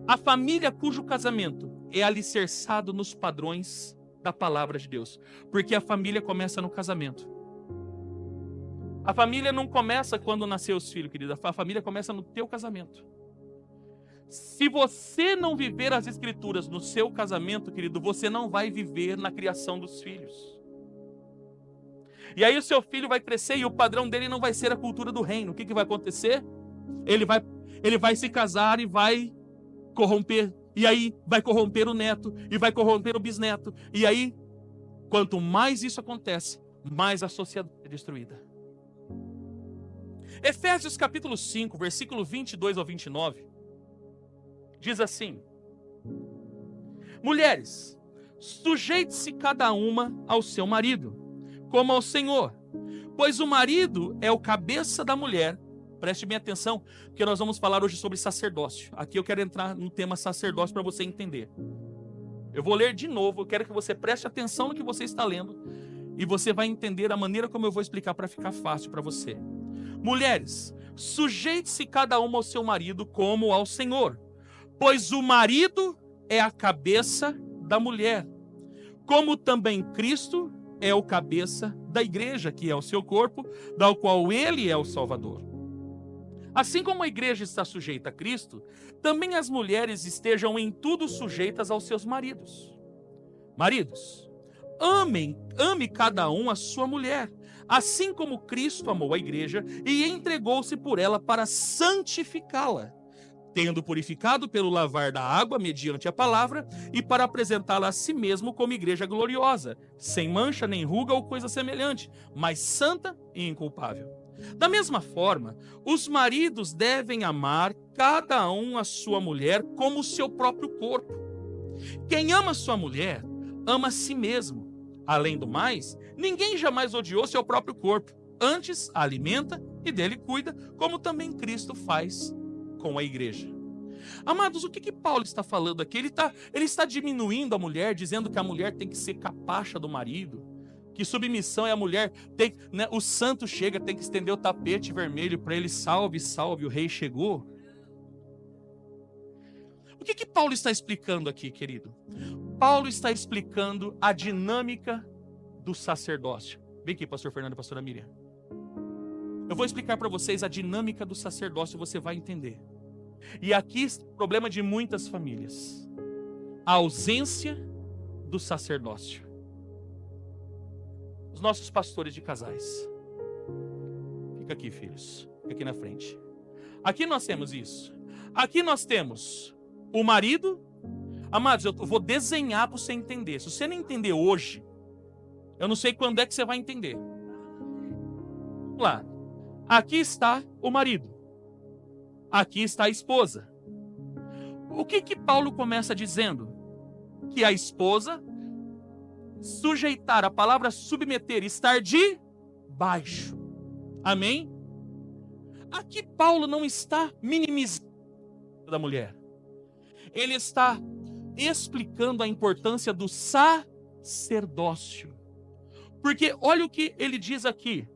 a família cujo casamento é alicerçado nos padrões da palavra de Deus. Porque a família começa no casamento. A família não começa quando nasceu os filhos, querida. A família começa no teu casamento. Se você não viver as escrituras no seu casamento, querido, você não vai viver na criação dos filhos. E aí o seu filho vai crescer e o padrão dele não vai ser a cultura do reino. O que vai acontecer? Ele vai se casar e vai corromper. E aí vai corromper o neto e vai corromper o bisneto. E aí, quanto mais isso acontece, mais a sociedade é destruída. Efésios capítulo 5, versículo 22 ao 29, diz assim: mulheres, sujeite-se cada uma ao seu marido, como ao Senhor, pois o marido é o cabeça da mulher. Preste bem atenção, porque nós vamos falar hoje sobre sacerdócio. Aqui eu quero entrar no tema sacerdócio para você entender. Eu vou ler de novo, eu quero que você preste atenção no que você está lendo, e você vai entender a maneira como eu vou explicar para ficar fácil para você. Mulheres, sujeite-se cada uma ao seu marido como ao Senhor, pois o marido é a cabeça da mulher, como também Cristo é o cabeça da igreja, que é o seu corpo, da qual ele é o Salvador. Assim como a igreja está sujeita a Cristo, também as mulheres estejam em tudo sujeitas aos seus maridos. Maridos, ame cada um a sua mulher, assim como Cristo amou a igreja e entregou-se por ela para santificá-la, tendo purificado pelo lavar da água mediante a palavra, e para apresentá-la a si mesmo como igreja gloriosa, sem mancha nem ruga ou coisa semelhante, mas santa e inculpável. Da mesma forma, os maridos devem amar cada um a sua mulher como o seu próprio corpo. Quem ama sua mulher, ama a si mesmo. Além do mais, ninguém jamais odiou seu próprio corpo. Antes, a alimenta e dele cuida, como também Cristo faz com a igreja. Amados, o que Paulo está falando aqui? Ele está diminuindo a mulher, dizendo que a mulher tem que ser capacha do marido, que submissão é a mulher, o santo chega, tem que estender o tapete vermelho para ele, salve, salve, o rei chegou. O que Paulo está explicando aqui, querido? Paulo está explicando a dinâmica do sacerdócio. Vem aqui, pastor Fernando e pastora Miriam. Eu vou explicar para vocês a dinâmica do sacerdócio, você vai entender. E aqui está o problema de muitas famílias: a ausência do sacerdócio. Os nossos pastores de casais. Fica aqui, filhos. Fica aqui na frente. Aqui nós temos isso. Aqui nós temos o marido. Amados, eu vou desenhar para você entender. Se você não entender hoje, eu não sei quando é que você vai entender. Vamos lá. Aqui está o marido. Aqui está a esposa. O que Paulo começa dizendo? Que a esposa sujeitar, a palavra submeter, estar de baixo. Amém? Aqui Paulo não está minimizando da mulher. Ele está explicando a importância do sacerdócio. Porque olha o que ele diz aqui.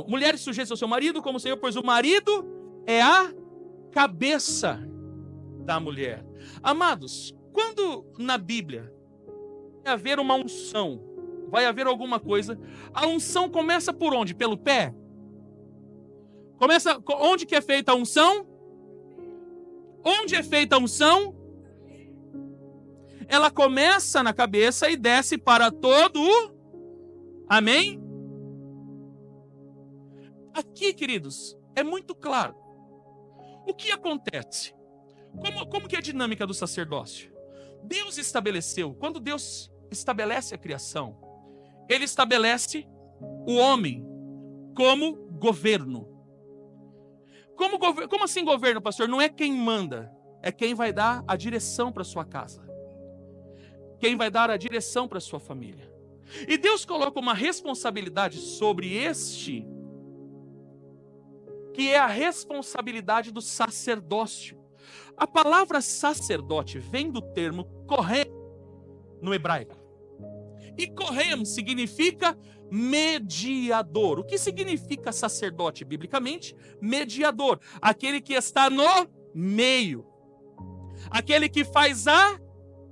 Mulheres sujeitas ao seu marido como o Senhor, pois o marido é a cabeça da mulher. Amados, quando na Bíblia vai haver uma unção, vai haver alguma coisa, a unção começa por onde? Pelo pé? Onde que é feita a unção? Onde é feita a unção? Ela começa na cabeça e desce para todo o... Amém? Aqui, queridos, é muito claro. O que acontece? Como que é a dinâmica do sacerdócio? Deus estabeleceu, quando Deus estabelece a criação, Ele estabelece o homem como governo. Como assim governo, pastor? Não é quem manda, é quem vai dar a direção para sua casa. Quem vai dar a direção para sua família. E Deus coloca uma responsabilidade sobre este, que é a responsabilidade do sacerdócio. A palavra sacerdote vem do termo kohen no hebraico. E kohen significa mediador. O que significa sacerdote biblicamente? Mediador. Aquele que está no meio. Aquele que faz a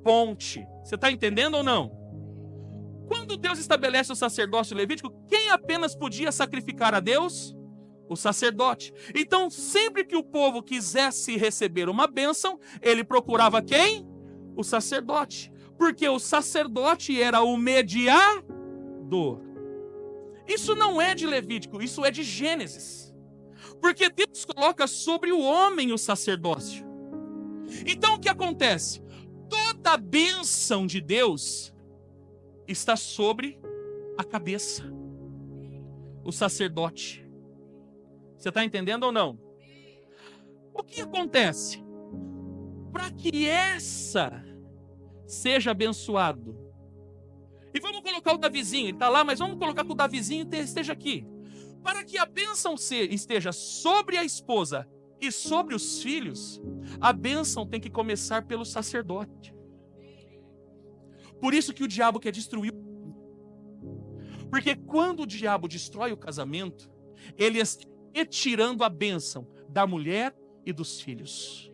ponte. Você está entendendo ou não? Quando Deus estabelece o sacerdócio levítico, quem apenas podia sacrificar a Deus? O sacerdote. Então, sempre que o povo quisesse receber uma bênção, ele procurava quem? O sacerdote. Porque o sacerdote era o mediador. Isso não é de Levítico, isso é de Gênesis. Porque Deus coloca sobre o homem o sacerdócio. Então, o que acontece? Toda a bênção de Deus está sobre a cabeça. O sacerdote. Você está entendendo ou não? O que acontece? Para que essa seja abençoado. E vamos colocar o Davizinho, ele está lá, mas vamos colocar que o Davizinho esteja aqui. Para que a bênção esteja sobre a esposa e sobre os filhos, a bênção tem que começar pelo sacerdote. Por isso que o diabo quer destruir. Porque quando o diabo destrói o casamento, ele está retirando a bênção da mulher e dos filhos.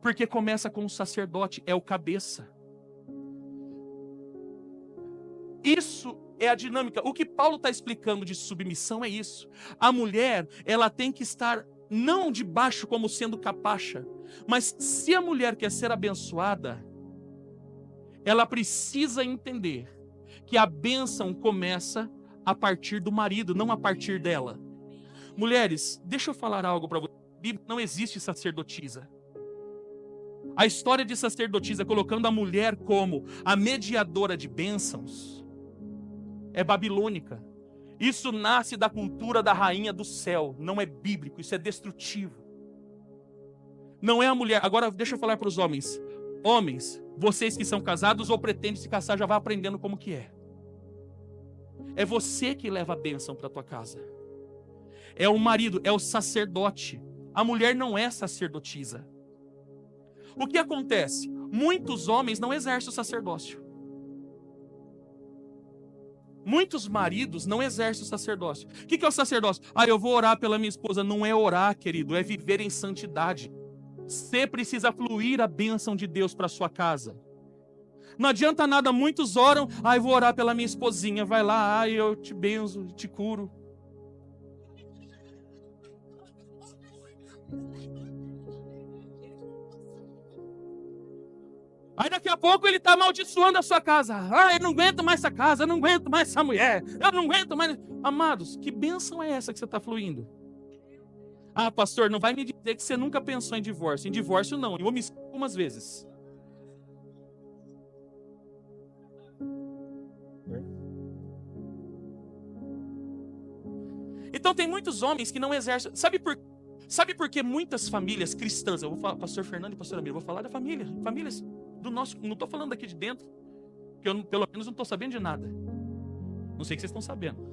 Porque começa com o sacerdote, é o cabeça. Isso é a dinâmica. O que Paulo está explicando de submissão é isso. A mulher, ela tem que estar não de baixo como sendo capacha, mas se a mulher quer ser abençoada, ela precisa entender que a bênção começa a partir do marido, não a partir dela. Mulheres, deixa eu falar algo para vocês. Bíblia não existe sacerdotisa. A história de sacerdotisa, colocando a mulher como a mediadora de bênçãos, é babilônica. Isso nasce da cultura da rainha do céu. Não é bíblico, isso é destrutivo. Não é a mulher. Agora deixa eu falar para os homens. Homens, vocês que são casados ou pretendem se casar, já vai aprendendo como que é. É você que leva a bênção para a tua casa. É o marido, é o sacerdote. A mulher não é sacerdotisa. O que acontece? Muitos homens não exercem o sacerdócio. Muitos maridos não exercem o sacerdócio. O que é o sacerdócio? Eu vou orar pela minha esposa. Não é orar, querido, é viver em santidade. Você precisa fluir a bênção de Deus para sua casa. Não adianta nada, muitos oram, eu vou orar pela minha esposinha, vai lá, eu te benzo, te curo. Aí daqui a pouco ele está amaldiçoando a sua casa. Eu não aguento mais essa casa, eu não aguento mais essa mulher, eu não aguento mais... Amados, que bênção é essa que você está fluindo? Pastor, não vai me dizer que você nunca pensou em divórcio. Em divórcio não, em omissão algumas vezes. Então tem muitos homens que não exercem. Sabe por que muitas famílias cristãs, eu vou falar, pastor Fernando e pastor Amir, eu vou falar da família, famílias do nosso, não estou falando aqui de dentro, que eu pelo menos não estou sabendo de nada. Não sei o que vocês estão sabendo.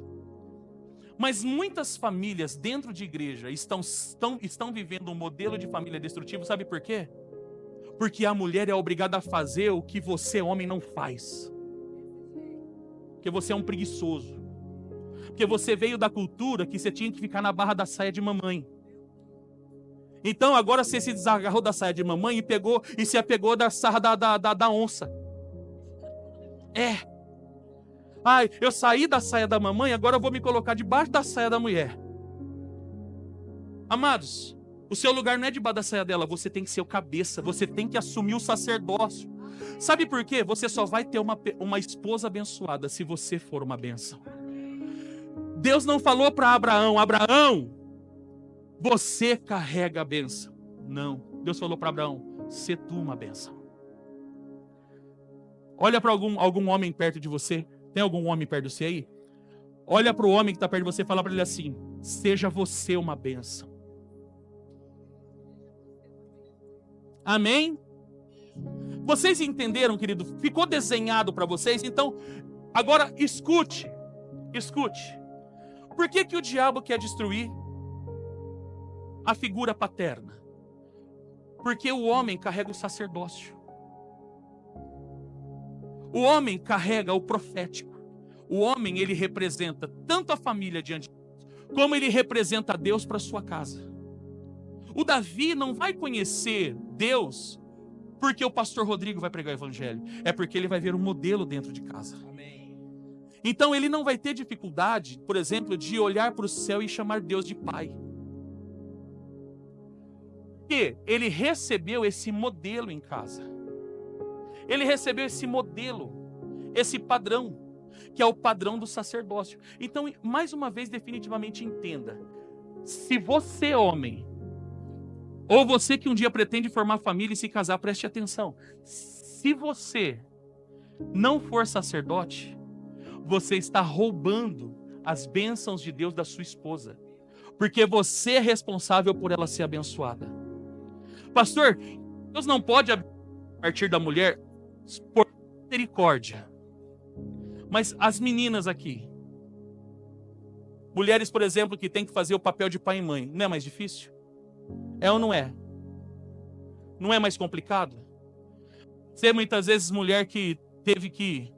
Mas muitas famílias dentro de igreja estão vivendo um modelo de família destrutivo, sabe por quê? Porque a mulher é obrigada a fazer o que você, homem, não faz. Porque você é um preguiçoso. Porque você veio da cultura que você tinha que ficar na barra da saia de mamãe. Então agora você se desagarrou da saia de mamãe e se apegou da sarra da onça. Eu saí da saia da mamãe, agora eu vou me colocar debaixo da saia da mulher. Amados, o seu lugar não é debaixo da saia dela, você tem que ser o cabeça, você tem que assumir o sacerdócio. Sabe por quê? Você só vai ter uma esposa abençoada se você for uma bênção. Deus não falou para Abraão: Abraão, você carrega a bênção. Não. Deus falou para Abraão: sê tu uma bênção. Olha para algum homem perto de você. Tem algum homem perto de você aí? Olha para o homem que está perto de você e fala para ele assim: seja você uma bênção. Amém? Vocês entenderam, querido? Ficou desenhado para vocês? Então, agora escute. Escute. Por que o diabo quer destruir a figura paterna? Porque o homem carrega o sacerdócio. O homem carrega o profético. O homem, ele representa tanto a família diante de Deus, como ele representa Deus para sua casa. O Davi não vai conhecer Deus porque o pastor Rodrigo vai pregar o evangelho. É porque ele vai ver um modelo dentro de casa. Amém. Então ele não vai ter dificuldade, por exemplo, de olhar para o céu e chamar Deus de pai. Porque ele recebeu esse modelo em casa. Ele recebeu esse modelo, esse padrão, que é o padrão do sacerdócio. Então, mais uma vez, definitivamente entenda. Se você, homem, ou você que um dia pretende formar família e se casar, preste atenção. Se você não for sacerdote, você está roubando as bênçãos de Deus da sua esposa. Porque você é responsável por ela ser abençoada. Pastor, Deus não pode a partir da mulher por misericórdia. Mas as meninas aqui, mulheres, por exemplo, que têm que fazer o papel de pai e mãe, não é mais difícil? É ou não é? Não é mais complicado? Você muitas vezes mulher que teve que,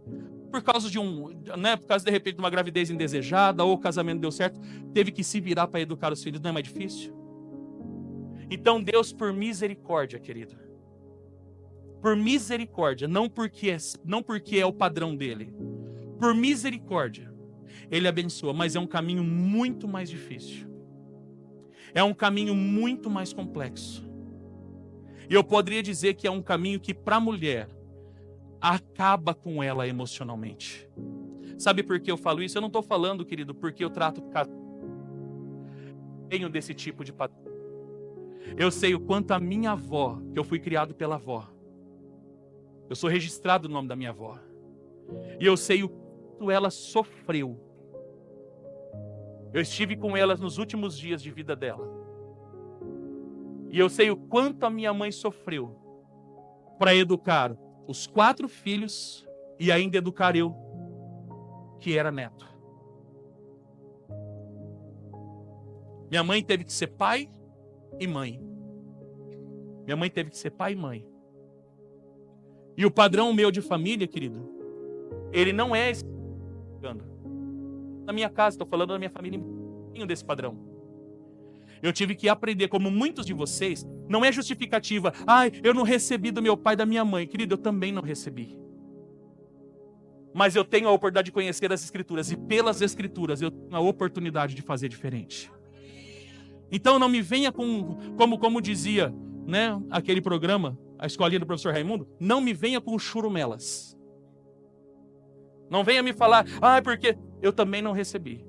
por causa por causa de repente de uma gravidez indesejada ou o casamento deu certo, teve que se virar para educar os filhos, não é mais difícil? Então Deus, por misericórdia, querido, por misericórdia, não porque é o padrão dele, por misericórdia, ele abençoa, mas é um caminho muito mais difícil. É um caminho muito mais complexo. E eu poderia dizer que é um caminho que, para a mulher, acaba com ela emocionalmente. Sabe por que eu falo isso? Eu não estou falando, querido, porque eu tenho desse tipo de padrão. Eu sei o quanto a minha avó, que eu fui criado pela avó, eu sou registrado no nome da minha avó, e eu sei o quanto ela sofreu. Eu estive com ela nos últimos dias de vida dela. E eu sei o quanto a minha mãe sofreu para educar os 4 filhos e ainda educar eu, que era neto. Minha mãe teve que ser pai e mãe. Minha mãe teve que ser pai e mãe. E o padrão meu de família, querido, ele não é esse. Na minha casa, estou falando da minha família, tenho desse padrão. Eu tive que aprender, como muitos de vocês, não é justificativa. Eu não recebi do meu pai e da minha mãe. Querido, eu também não recebi. Mas eu tenho a oportunidade de conhecer as Escrituras. E pelas Escrituras eu tenho a oportunidade de fazer diferente. Então não me venha como dizia, né, aquele programa, a escolinha do professor Raimundo, não me venha com churumelas. Não venha me falar, porque eu também não recebi.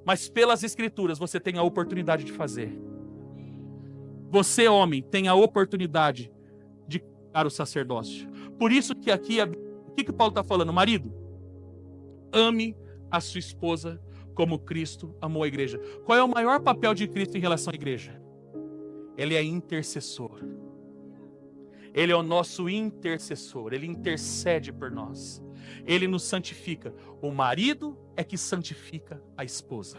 Mas pelas Escrituras você tem a oportunidade de fazer. Você, homem, tem a oportunidade de dar o sacerdócio. Por isso que aqui, o que Paulo está falando? Marido, ame a sua esposa como Cristo amou a igreja. Qual é o maior papel de Cristo em relação à igreja? Ele é intercessor. Ele é o nosso intercessor. Ele intercede por nós. Ele nos santifica. O marido é que santifica a esposa.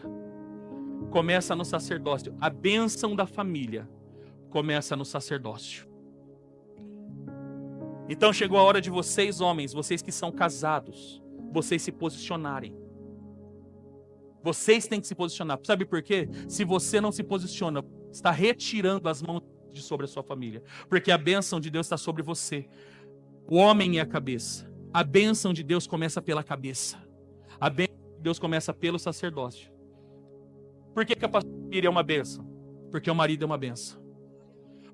Começa no sacerdócio. A bênção da família começa no sacerdócio. Então chegou a hora de vocês, homens, vocês que são casados, vocês se posicionarem. Vocês têm que se posicionar. Sabe por quê? Se você não se posiciona, está retirando as mãos de sobre a sua família. Porque a bênção de Deus está sobre você. O homem é a cabeça. A bênção de Deus começa pela cabeça. A bênção de Deus começa pelo sacerdócio. Por que a família é uma bênção? Porque o marido é uma bênção.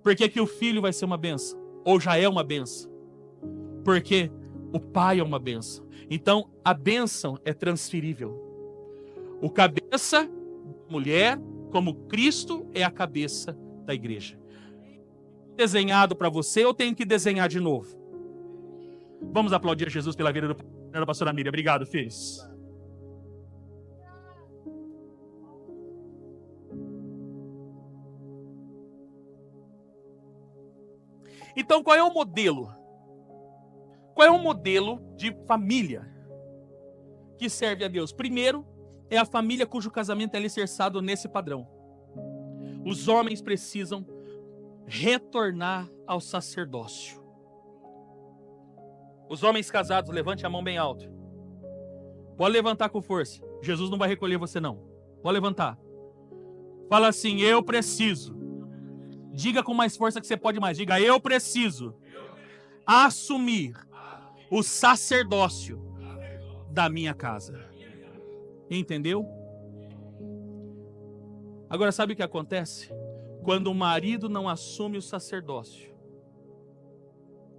Por que o filho vai ser uma bênção? Ou já é uma bênção? Porque O pai é uma bênção. Então, a bênção é transferível. O cabeça, mulher, como Cristo é a cabeça da igreja. Desenhado para você, eu tenho que desenhar de novo. Vamos aplaudir Jesus pela vida da pastora Miriam. Obrigado, filhos. Então, qual é o modelo? Qual é o modelo de família que serve a Deus? Primeiro, é a família cujo casamento é alicerçado nesse padrão. Os homens precisam retornar ao sacerdócio. Os homens casados, levante a mão bem alto. Pode levantar com força. Jesus não vai recolher você, não. Pode levantar. Fala assim, eu preciso. Diga com mais força que você pode mais. Diga, eu preciso assumir o sacerdócio da minha casa. Entendeu? Agora, sabe o que acontece? Quando o marido não assume o sacerdócio,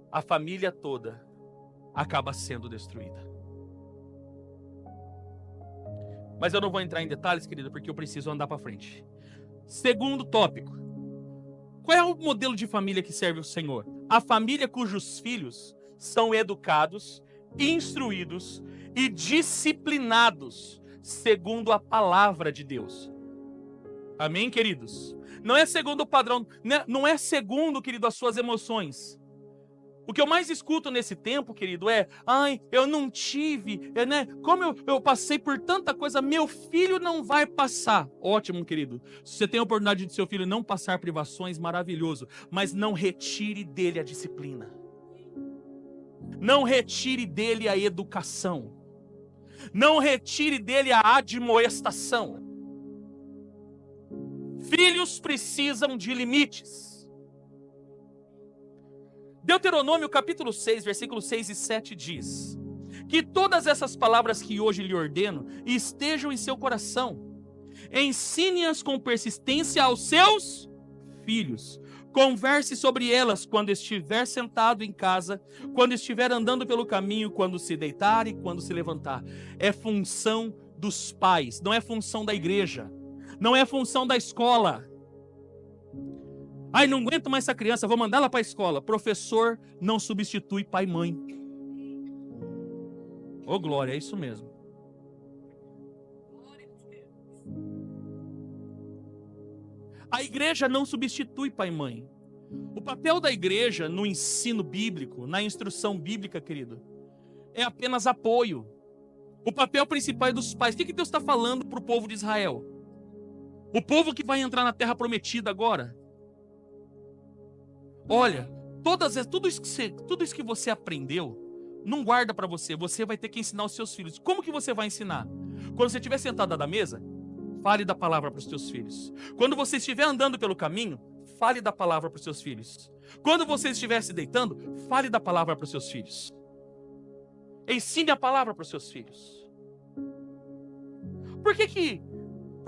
a família toda acaba sendo destruída. Mas eu não vou entrar em detalhes, querida, porque eu preciso andar para frente. Segundo tópico. Qual é o modelo de família que serve o Senhor? A família cujos filhos são educados, instruídos e disciplinados segundo a palavra de Deus. Amém, queridos? Não é segundo o padrão, não é segundo, querido, as suas emoções. O que eu mais escuto nesse tempo, querido, é: ai, eu não tive, como eu passei por tanta coisa, meu filho não vai passar. Ótimo, querido. Se você tem a oportunidade de seu filho não passar privações, maravilhoso. Mas não retire dele a disciplina. Não retire dele a educação. Não retire dele a admoestação. Filhos precisam de limites. Deuteronômio capítulo 6, versículos 6 e 7 diz: que todas essas palavras que hoje lhe ordeno estejam em seu coração. Ensine-as com persistência aos seus filhos. Converse sobre elas quando estiver sentado em casa, quando estiver andando pelo caminho, quando se deitar e quando se levantar. É função dos pais, não é função da igreja, não é função da escola. Ai, não aguento mais essa criança, vou mandar ela para a escola. Professor não substitui pai e mãe. Ô, glória, é isso mesmo. A igreja não substitui pai e mãe. O papel da igreja no ensino bíblico, na instrução bíblica, querido, é apenas apoio. O papel principal é dos pais. O que Deus está falando para o povo de Israel? O povo que vai entrar na terra prometida agora. Olha, tudo isso que você aprendeu, não guarda para você. Você vai ter que ensinar os seus filhos. Como que você vai ensinar? Quando você estiver sentado à mesa, fale da palavra para os seus filhos. Quando você estiver andando pelo caminho, fale da palavra para os seus filhos. Quando você estiver se deitando, fale da palavra para os seus filhos. Ensine a palavra para os seus filhos. Por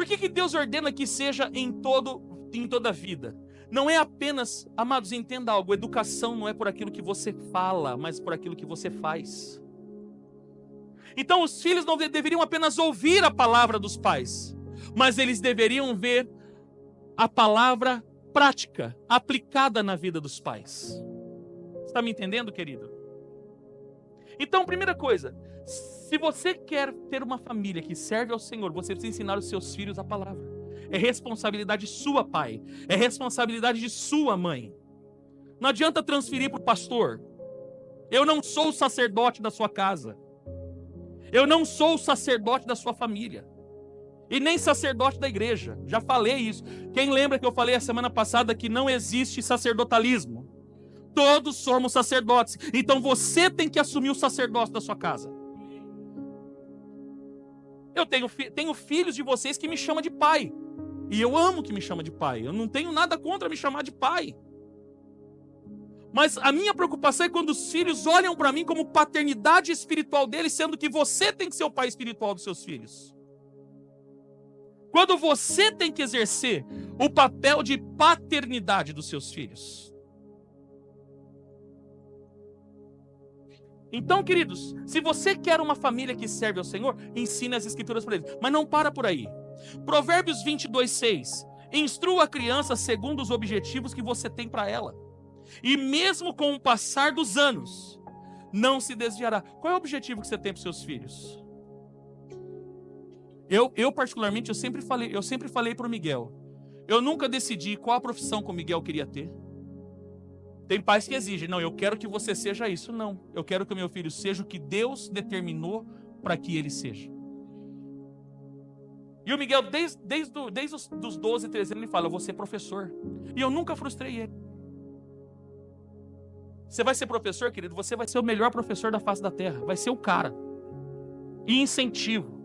que Deus ordena que seja em toda a vida? Não é apenas, amados, entenda algo, educação não é por aquilo que você fala, mas por aquilo que você faz. Então os filhos não deveriam apenas ouvir a palavra dos pais, mas eles deveriam ver a palavra prática, aplicada na vida dos pais. Você está me entendendo, querido? Então, primeira coisa, se você quer ter uma família que serve ao Senhor, você precisa ensinar os seus filhos a palavra. É responsabilidade sua, pai. É responsabilidade de sua mãe. Não adianta transferir para o pastor. Eu não sou o sacerdote da sua casa. Eu não sou o sacerdote da sua família. E nem sacerdote da igreja. Já falei isso. Quem lembra que eu falei a semana passada que não existe sacerdotalismo? Todos somos sacerdotes. Então você tem que assumir o sacerdócio da sua casa. Eu tenho filhos de vocês que me chamam de pai. E eu amo que me chama de pai. Eu não tenho nada contra me chamar de pai. Mas a minha preocupação é quando os filhos olham para mim como paternidade espiritual deles, sendo que você tem que ser o pai espiritual dos seus filhos. Quando você tem que exercer o papel de paternidade dos seus filhos. Então, queridos, se você quer uma família que serve ao Senhor, ensine as escrituras para eles. Mas não para por aí. Provérbios 22:6. Instrua a criança segundo os objetivos que você tem para ela. E mesmo com o passar dos anos, não se desviará. Qual é o objetivo que você tem para os seus filhos? Eu particularmente, eu sempre falei para o Miguel. Eu nunca decidi qual a profissão que o Miguel queria ter. Tem pais que exigem, não, eu quero que você seja isso. Não, eu quero que o meu filho seja o que Deus determinou para que ele seja. E o Miguel, desde os 12, 13 anos, ele fala, eu vou ser professor. E eu nunca frustrei ele. Você vai ser professor, querido, você vai ser o melhor professor da face da terra. Vai ser o cara. E incentivo.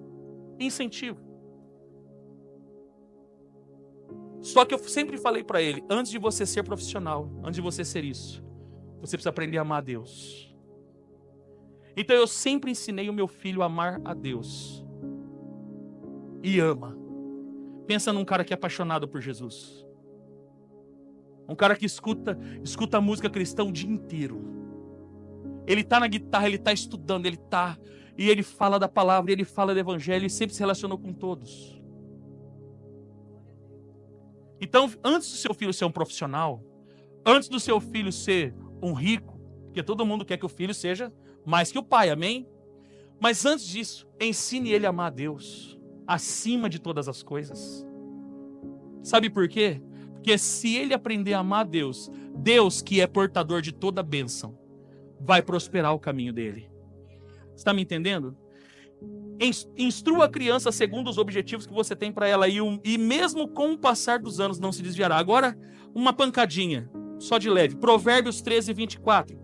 Só que eu sempre falei para ele, antes de você ser profissional, antes de você ser isso, você precisa aprender a amar a Deus. Então eu sempre ensinei o meu filho a amar a Deus. E ama. Pensa num cara que é apaixonado por Jesus. Um cara que escuta a música cristã o dia inteiro. Ele tá na guitarra, ele tá estudando, e ele fala da palavra, ele fala do evangelho, ele sempre se relacionou com todos. Então, antes do seu filho ser um profissional, antes do seu filho ser um rico, porque todo mundo quer que o filho seja mais que o pai, amém? Mas antes disso, ensine ele a amar a Deus, acima de todas as coisas. Sabe por quê? Porque se ele aprender a amar a Deus, Deus que é portador de toda bênção, vai prosperar o caminho dele. Você está me entendendo? Instrua a criança segundo os objetivos que você tem para ela e mesmo com o passar dos anos não se desviará. Agora, uma pancadinha, só de leve. Provérbios 13:24.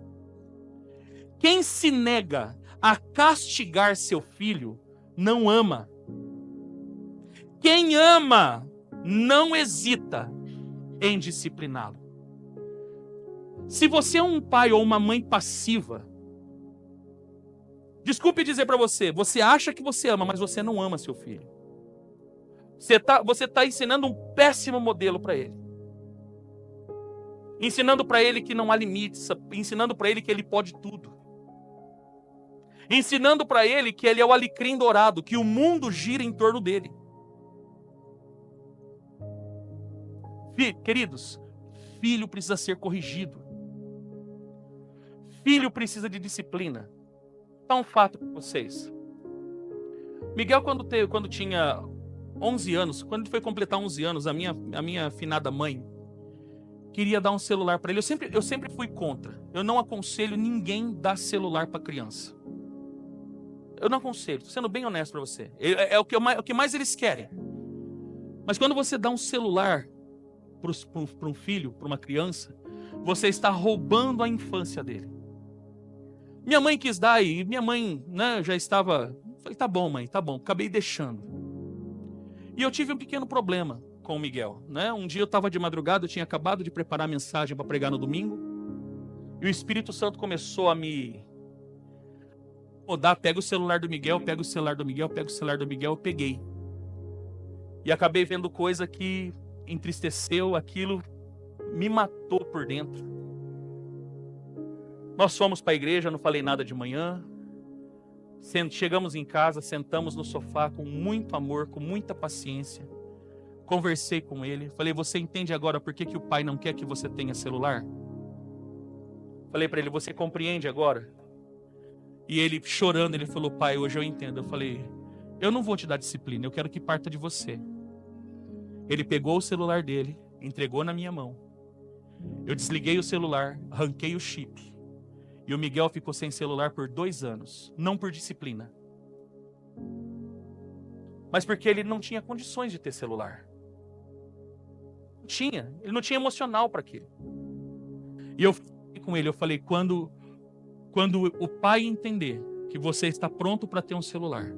Quem se nega a castigar seu filho, não ama. Quem ama, não hesita em discipliná-lo. Se você é um pai ou uma mãe passiva, desculpe dizer para você, você acha que você ama, mas você não ama seu filho. Você tá ensinando um péssimo modelo para ele. Ensinando para ele que não há limites, ensinando para ele que ele pode tudo. Ensinando para ele que ele é o alecrim dourado, que o mundo gira em torno dele. Queridos, filho precisa ser corrigido. Filho precisa de disciplina. Dá um fato para vocês. Miguel, quando tinha 11 anos, quando ele foi completar 11 anos, a minha finada mãe queria dar um celular para ele. Eu sempre fui contra. Eu não aconselho ninguém dar celular para criança. Eu não aconselho, estou sendo bem honesto para você. É o que mais eles querem. Mas quando você dá um celular para um filho, para uma criança, você está roubando a infância dele. Minha mãe quis dar e minha mãe, né, já estava... Falei, tá bom, mãe, tá bom. Acabei deixando. E eu tive um pequeno problema com o Miguel, né? Um dia eu estava de madrugada, eu tinha acabado de preparar a mensagem para pregar no domingo, e o Espírito Santo começou a me rodar, pega o celular do Miguel, pega o celular do Miguel, pega o celular do Miguel, eu peguei. E acabei vendo coisa que entristeceu, aquilo me matou por dentro. Nós fomos para a igreja, não falei nada de manhã. Chegamos em casa, sentamos no sofá com muito amor, com muita paciência. Conversei com ele. Falei, você entende agora por que o pai não quer que você tenha celular? Falei para ele, você compreende agora? E ele, chorando, ele falou, pai, hoje eu entendo. Eu falei, eu não vou te dar disciplina, eu quero que parta de você. Ele pegou o celular dele, entregou na minha mão. Eu desliguei o celular, arranquei o chip. E o Miguel ficou sem celular por 2 anos. Não por disciplina, mas porque ele não tinha condições de ter celular. Ele não tinha emocional para aquilo. E eu falei com ele, eu falei, quando o pai entender que você está pronto para ter um celular,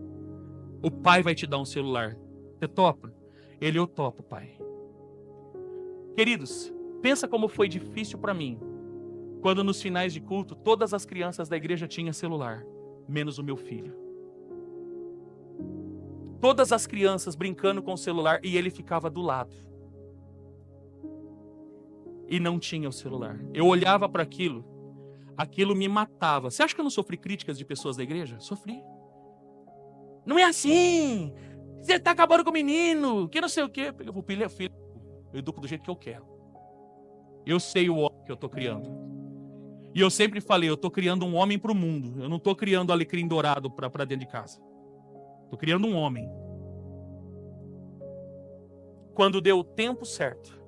o pai vai te dar um celular. Você topa? Ele, eu topo, pai. Queridos, pensa como foi difícil para mim, quando nos finais de culto, todas as crianças da igreja tinham celular, menos o meu filho. Todas as crianças brincando com o celular e ele ficava do lado. E não tinha o celular. Eu olhava para aquilo, Aquilo me matava. Você acha que eu não sofri críticas de pessoas da igreja? Sofri. Não é assim. Você está acabando com o menino. Que não sei o quê. O filho é filho. Eu educo do jeito que eu quero. Eu sei o homem que eu estou criando. E eu sempre falei, eu estou criando um homem para o mundo. Eu não estou criando alecrim dourado para dentro de casa. Estou criando um homem. Quando deu o tempo certo,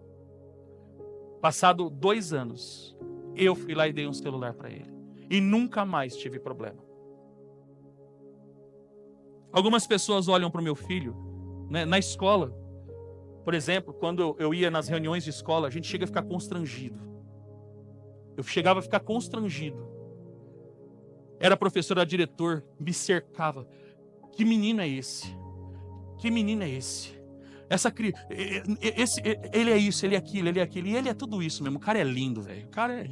passado 2 anos, eu fui lá e dei um celular para ele. E nunca mais tive problema. Algumas pessoas olham para o meu filho, né, na escola. Por exemplo, quando eu ia nas reuniões de escola, a gente chega a ficar constrangido. Eu chegava a ficar constrangido. Era professor, era diretor, me cercava. Que menino é esse? Que menino é esse? Ele é isso, ele é aquilo, ele é aquilo. E ele é tudo isso mesmo. O cara é lindo, velho. O cara é...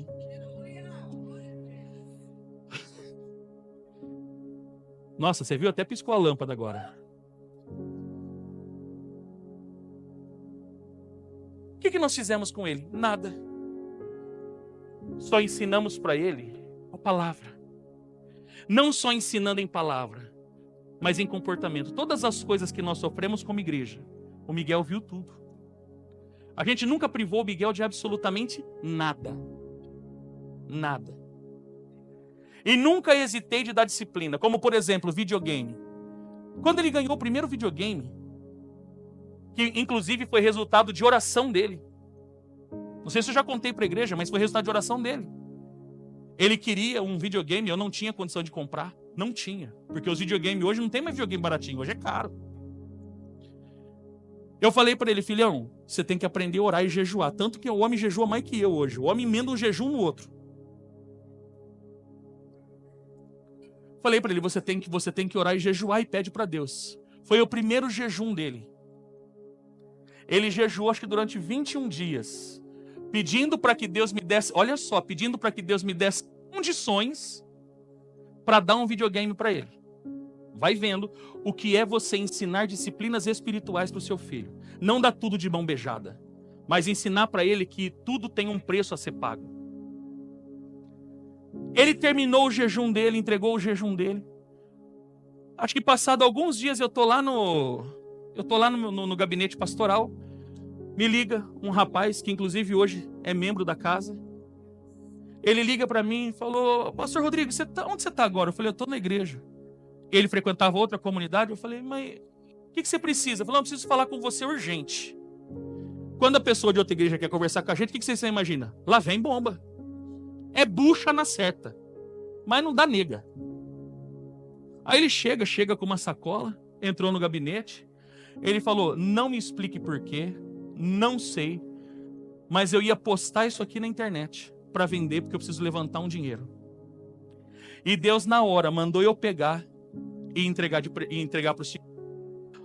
Nossa, você viu? Até piscou a lâmpada agora. O que nós fizemos com ele? Nada. Só ensinamos para ele a palavra. Não só ensinando em palavra, mas em comportamento. Todas as coisas que nós sofremos como igreja, o Miguel viu tudo. A gente nunca privou o Miguel de absolutamente nada. Nada. E nunca hesitei de dar disciplina, como por exemplo, videogame. Quando ele ganhou o primeiro videogame, que inclusive foi resultado de oração dele. Não sei se eu já contei para a igreja, mas foi resultado de oração dele. Ele queria um videogame, eu não tinha condição de comprar. Não tinha, porque os videogames hoje não tem mais videogame baratinho, hoje é caro. Eu falei para ele, filhão, você tem que aprender a orar e jejuar. Tanto que o homem jejua mais que eu hoje. O homem emenda um jejum no outro. Falei para ele, você tem que orar e jejuar e pede para Deus. Foi o primeiro jejum dele. Ele jejuou acho que durante 21 dias. Pedindo para que Deus me desse, olha só, pedindo para que Deus me desse condições para dar um videogame para ele. Vai vendo o que é você ensinar disciplinas espirituais para o seu filho. Não dá tudo de mão beijada, mas ensinar para ele que tudo tem um preço a ser pago. Ele terminou o jejum dele, entregou o jejum dele. Acho que passado alguns dias eu tô lá no gabinete pastoral. Me liga um rapaz que inclusive hoje é membro da casa. Ele liga para mim e falou: Pastor Rodrigo, onde você está agora? Eu falei: eu estou na igreja. Ele frequentava outra comunidade. Eu falei: mas o que você precisa? Ele falou: eu preciso falar com você urgente. Quando a pessoa de outra igreja quer conversar com a gente, o que você imagina? Lá vem bomba. É bucha na certa, mas não dá nega. Aí ele chega com uma sacola, entrou no gabinete. Ele falou: não me explique por quê, não sei, mas eu ia postar isso aqui na internet para vender, porque eu preciso levantar um dinheiro. E Deus na hora mandou eu pegar e entregar para o Senhor.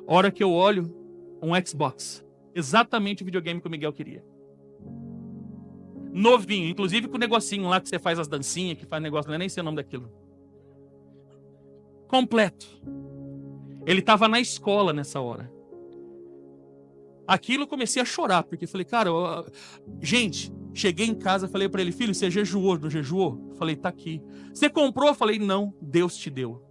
Hora que eu olho, um Xbox, exatamente o videogame que o Miguel queria. Novinho, inclusive com o negocinho lá que você faz as dancinhas, que faz negócio, não é nem sei o nome daquilo. Completo. Ele estava na escola nessa hora. Aquilo eu comecei a chorar, porque falei, cara, gente, cheguei em casa, falei para ele: filho, você jejuou, não jejuou? Falei: tá aqui. Você comprou? Falei: não, Deus te deu.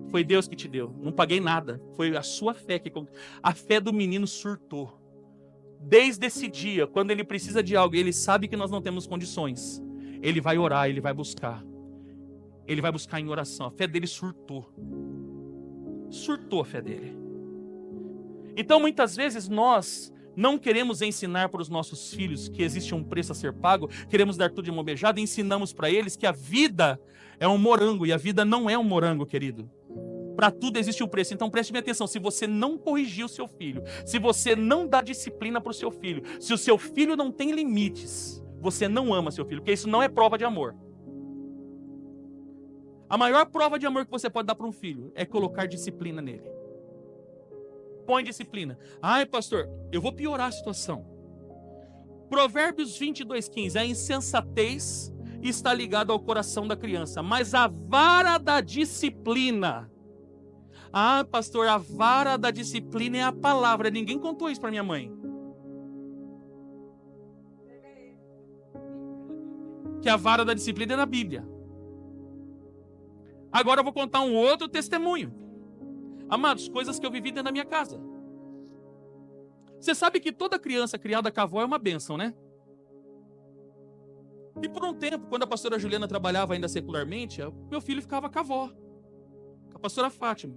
Foi Deus que te deu, não paguei nada. Foi a sua fé que... A fé do menino surtou. Desde esse dia, quando ele precisa de algo, ele sabe que nós não temos condições, ele vai orar, ele vai buscar. Ele vai buscar em oração. A fé dele surtou. Surtou a fé dele. Então, muitas vezes, nós não queremos ensinar para os nossos filhos que existe um preço a ser pago, queremos dar tudo de mão beijada e ensinamos para eles que a vida é um morango, e a vida não é um morango, querido. Para tudo existe um preço. Então preste atenção, se você não corrigir o seu filho, se você não dá disciplina para o seu filho, se o seu filho não tem limites, você não ama seu filho, porque isso não é prova de amor. A maior prova de amor que você pode dar para um filho é colocar disciplina nele. Põe disciplina. Ai, pastor, eu vou piorar a situação. Provérbios 22:15. A insensatez está ligada ao coração da criança, mas a vara da disciplina... Ah, pastor, a vara da disciplina é a palavra. Ninguém contou isso para minha mãe. O que a vara da disciplina é na Bíblia. Agora eu vou contar um outro testemunho. Amados, coisas que eu vivi dentro da minha casa. Você sabe que toda criança criada com a avó é uma bênção, né? E por um tempo, quando a pastora Juliana trabalhava ainda secularmente, meu filho ficava com a avó, com a pastora Fátima.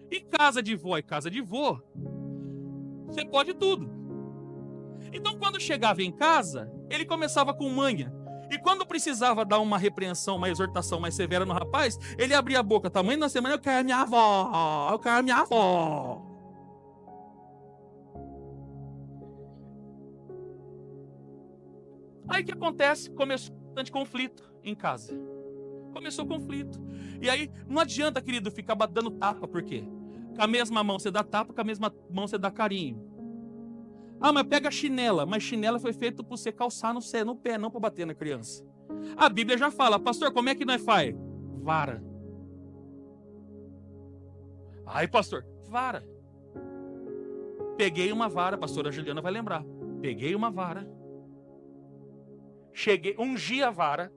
E casa de vó e casa de vô, você pode tudo. Então, quando chegava em casa, ele começava com manha. E quando precisava dar uma repreensão, uma exortação mais severa no rapaz, ele abria a boca. Tamanho da semana, eu quero a minha avó, eu quero a minha avó. Aí o que acontece? Começou bastante conflito em casa. Começou conflito. E aí, não adianta, querido, ficar dando tapa, por quê? Com a mesma mão você dá tapa, com a mesma mão você dá carinho. Ah, mas pega a chinela. Mas chinela foi feita para você calçar no pé, não para bater na criança. A Bíblia já fala, pastor, como é que nós faz? Vara. Ai, pastor, vara. Peguei uma vara, a pastora Juliana vai lembrar. Peguei uma vara. Cheguei, ungi a vara.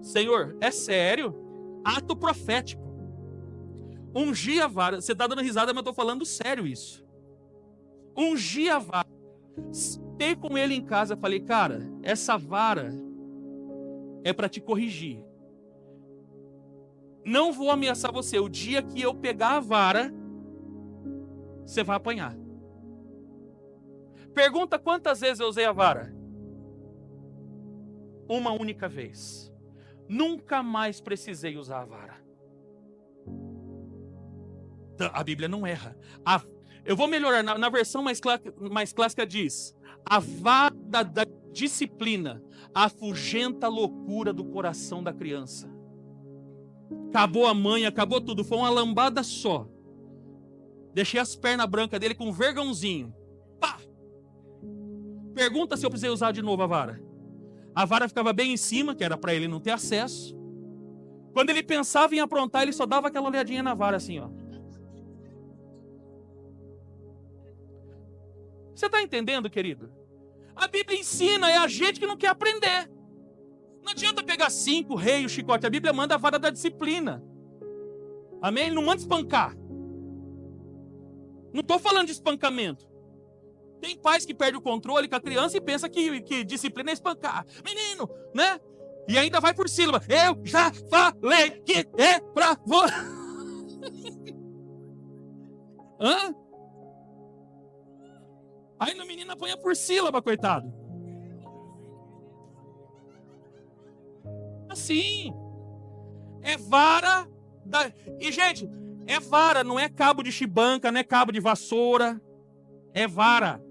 Senhor, é sério? Ato profético. Ungi a vara. Você está dando risada, mas eu estou falando sério isso. Ungi a vara. Sentei com ele em casa, falei, cara, essa vara é para te corrigir. Não vou ameaçar você. O dia que eu pegar a vara, você vai apanhar. Pergunta quantas vezes eu usei a vara? Uma única vez. Nunca mais precisei usar a vara. A Bíblia não erra. Eu vou melhorar. Na versão mais clássica diz: a vara da disciplina afugenta a loucura do coração da criança. Acabou a mãe, acabou tudo. Foi uma lambada só. Deixei as pernas brancas dele com um vergãozinho. Pá! Pergunta se eu precisei usar de novo a vara. A vara ficava bem em cima, que era para ele não ter acesso. Quando ele pensava em aprontar, ele só dava aquela olhadinha na vara assim, ó. Você está entendendo, querido? A Bíblia ensina, é a gente que não quer aprender. Não adianta pegar 5, rei, o chicote. A Bíblia manda a vara da disciplina. Amém? Ele não manda espancar. Não estou falando de espancamento. Tem pais que perdem o controle com a criança e pensa que disciplina é espancar. Menino, né? E ainda vai por sílaba. Eu já falei que é pra você. Hã? Aí no menino apanha por sílaba, coitado. Assim. É vara. E, gente, é vara, não é cabo de chibanca, não é cabo de vassoura. É vara.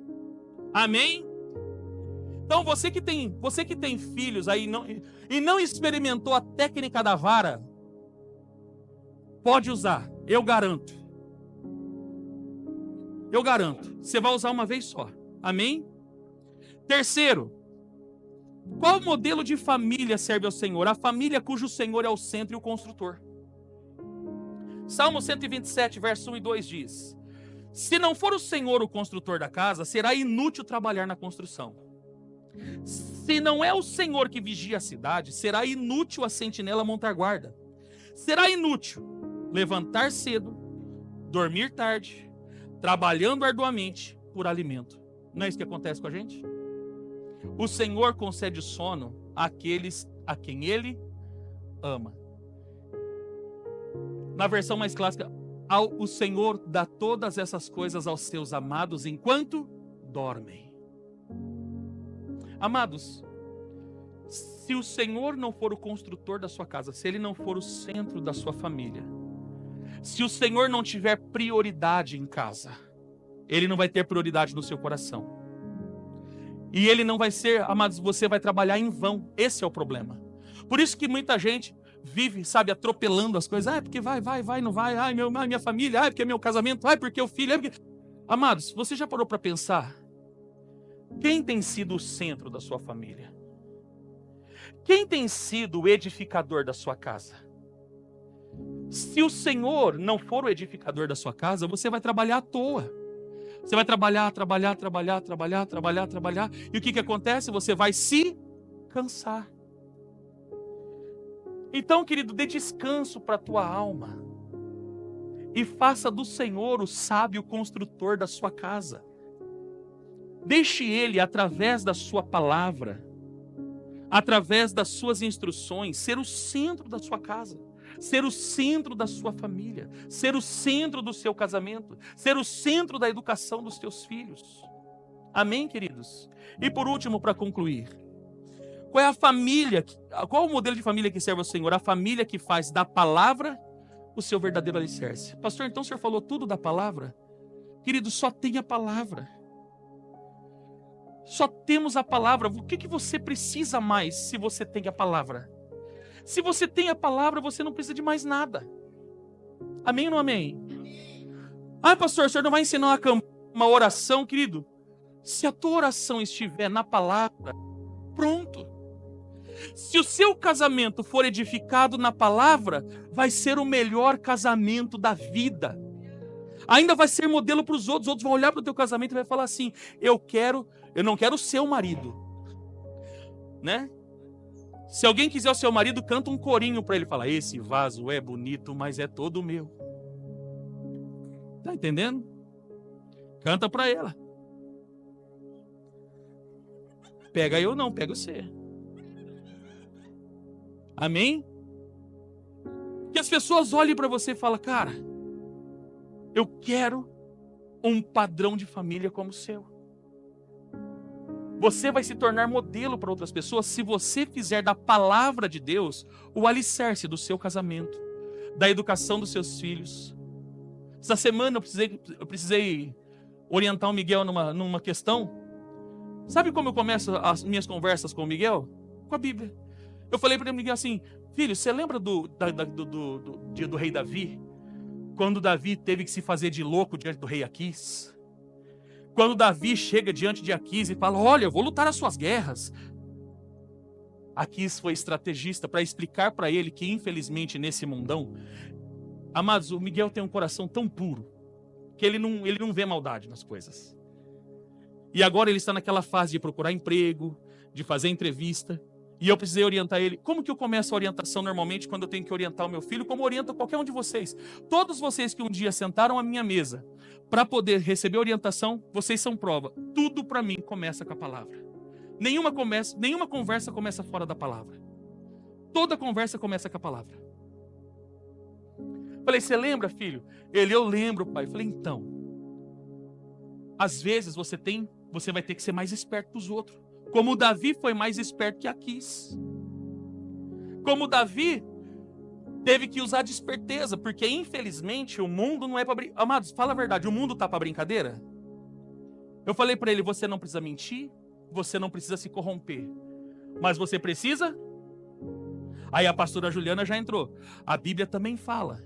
Amém? Então você que tem filhos aí e não experimentou a técnica da vara, pode usar, eu garanto. Eu garanto. Você vai usar uma vez só. Amém? Terceiro, qual modelo de família serve ao Senhor? A família cujo Senhor é o centro e o construtor. Salmo 127, verso 1 e 2 diz: se não for o Senhor o construtor da casa, será inútil trabalhar na construção. Se não é o Senhor que vigia a cidade, será inútil a sentinela montar guarda. Será inútil levantar cedo, dormir tarde, trabalhando arduamente por alimento. Não é isso que acontece com a gente? O Senhor concede sono àqueles a quem Ele ama. Na versão mais clássica, o Senhor dá todas essas coisas aos seus amados enquanto dormem. Amados, se o Senhor não for o construtor da sua casa, se Ele não for o centro da sua família, se o Senhor não tiver prioridade em casa, Ele não vai ter prioridade no seu coração. E Ele não vai ser, amados, você vai trabalhar em vão. Esse é o problema. Por isso que muita gente vive, sabe, atropelando as coisas. Porque vai, não vai. Ai, minha família, porque é meu casamento, porque o filho. Porque... Amados, você já parou para pensar? Quem tem sido o centro da sua família? Quem tem sido o edificador da sua casa? Se o Senhor não for o edificador da sua casa, você vai trabalhar à toa. Você vai trabalhar. E o que acontece? Você vai se cansar. Então, querido, dê descanso para a tua alma. E faça do Senhor o sábio construtor da sua casa. Deixe Ele, através da sua palavra, através das suas instruções, ser o centro da sua casa, ser o centro da sua família, ser o centro do seu casamento, ser o centro da educação dos teus filhos. Amém, queridos? E por último, para concluir, qual é a família, qual é o modelo de família que serve ao Senhor? A família que faz da palavra o seu verdadeiro alicerce. Pastor, então o senhor falou tudo da palavra? Querido, só tem a palavra. Só temos a palavra. O que você precisa mais se você tem a palavra? Se você tem a palavra, você não precisa de mais nada. Amém ou não amém? Ah, pastor, o senhor não vai ensinar uma oração, querido? Se a tua oração estiver na palavra, pronto. Se o seu casamento for edificado na palavra, vai ser o melhor casamento da vida. Ainda vai ser modelo para os outros vão olhar para o teu casamento e vai falar assim: eu não quero o seu marido, né? Se alguém quiser o seu marido, canta um corinho para ele, fala: esse vaso é bonito, mas é todo meu. Tá entendendo? Canta para ela. Pega eu não, pega você. Amém? Que as pessoas olhem para você e falem: cara, eu quero um padrão de família como o seu. Você vai se tornar modelo para outras pessoas se você fizer da palavra de Deus o alicerce do seu casamento, da educação dos seus filhos. Essa semana eu precisei orientar o Miguel numa questão. Sabe como eu começo as minhas conversas com o Miguel? Com a Bíblia. Eu falei para o Miguel assim: filho, você lembra do dia do rei Davi? Quando Davi teve que se fazer de louco diante do rei Aquis? Quando Davi chega diante de Aquis e fala: olha, eu vou lutar as suas guerras. Aquis foi estrategista para explicar para ele que, infelizmente, nesse mundão, amados, o Miguel tem um coração tão puro que ele não vê maldade nas coisas. E agora ele está naquela fase de procurar emprego, de fazer entrevista. E eu precisei orientar ele. Como que eu começo a orientação normalmente quando eu tenho que orientar o meu filho? Como oriento qualquer um de vocês. Todos vocês que um dia sentaram à minha mesa para poder receber orientação, vocês são prova. Tudo para mim começa com a palavra. Nenhuma conversa começa fora da palavra. Toda conversa começa com a palavra. Falei: você lembra, filho? Ele: eu lembro, pai. Falei: então, às vezes você vai ter que ser mais esperto que os outros. Como o Davi foi mais esperto que Aquis. Como o Davi teve que usar de esperteza, porque infelizmente o mundo não é para brincadeira. Amados, fala a verdade, o mundo tá para brincadeira? Eu falei para ele: você não precisa mentir, você não precisa se corromper, mas você precisa... Aí a pastora Juliana já entrou. A Bíblia também fala: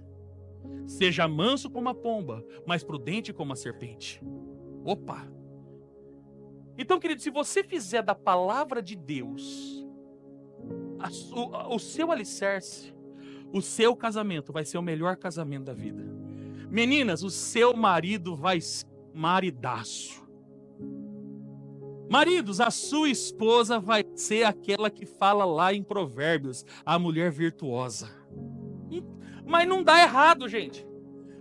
seja manso como a pomba, mas prudente como a serpente. Opa! Então, querido, se você fizer da palavra de Deus o seu alicerce, o seu casamento vai ser o melhor casamento da vida. Meninas, o seu marido vai ser maridaço. Maridos, a sua esposa vai ser aquela que fala lá em Provérbios, a mulher virtuosa. Mas não dá errado, gente.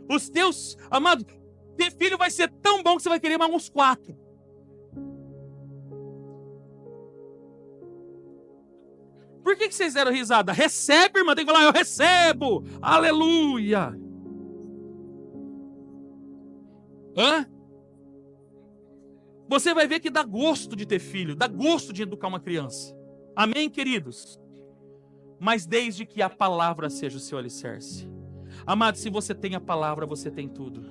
Os teus, amados, ter filho vai ser tão bom que você vai querer mais uns 4. Por que vocês deram risada? Recebe, irmã. Tem que falar: eu recebo. Aleluia. Hã? Você vai ver que dá gosto de ter filho. Dá gosto de educar uma criança. Amém, queridos? Mas desde que a palavra seja o seu alicerce. Amado, se você tem a palavra, você tem tudo.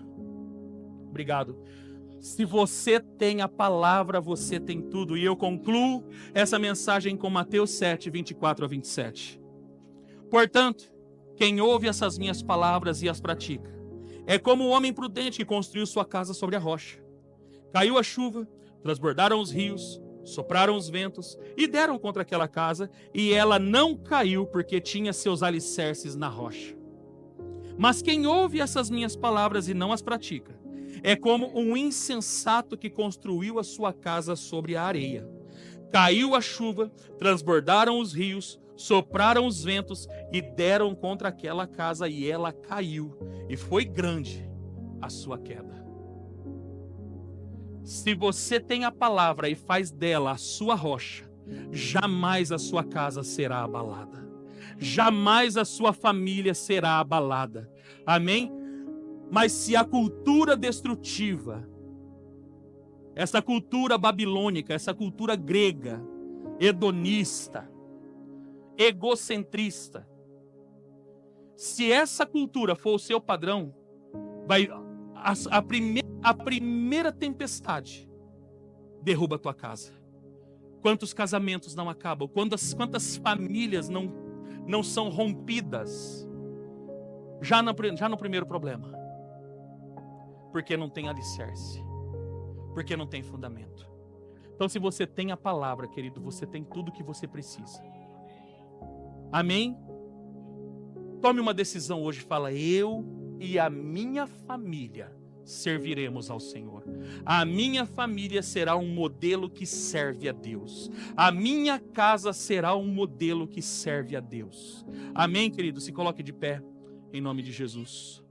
Obrigado. Se você tem a palavra, você tem tudo. E eu concluo essa mensagem com Mateus 7, 24 a 27. Portanto, quem ouve essas minhas palavras e as pratica, é como o homem prudente que construiu sua casa sobre a rocha. Caiu a chuva, transbordaram os rios, sopraram os ventos e deram contra aquela casa, e ela não caiu porque tinha seus alicerces na rocha. Mas quem ouve essas minhas palavras e não as pratica, é como um insensato que construiu a sua casa sobre a areia. Caiu a chuva, transbordaram os rios, sopraram os ventos e deram contra aquela casa, e ela caiu, e foi grande a sua queda. Se você tem a palavra e faz dela a sua rocha, jamais a sua casa será abalada, jamais a sua família será abalada, amém? Mas se a cultura destrutiva, essa cultura babilônica, essa cultura grega, hedonista, egocentrista, se essa cultura for o seu padrão, a primeira tempestade derruba a tua casa. Quantos casamentos não acabam? Quantas famílias não são rompidas? Já no primeiro problema. Porque não tem alicerce. Porque não tem fundamento. Então, se você tem a palavra, querido, você tem tudo o que você precisa. Amém? Tome uma decisão hoje, fala: eu e a minha família serviremos ao Senhor. A minha família será um modelo que serve a Deus. A minha casa será um modelo que serve a Deus. Amém, querido? Se coloque de pé, em nome de Jesus.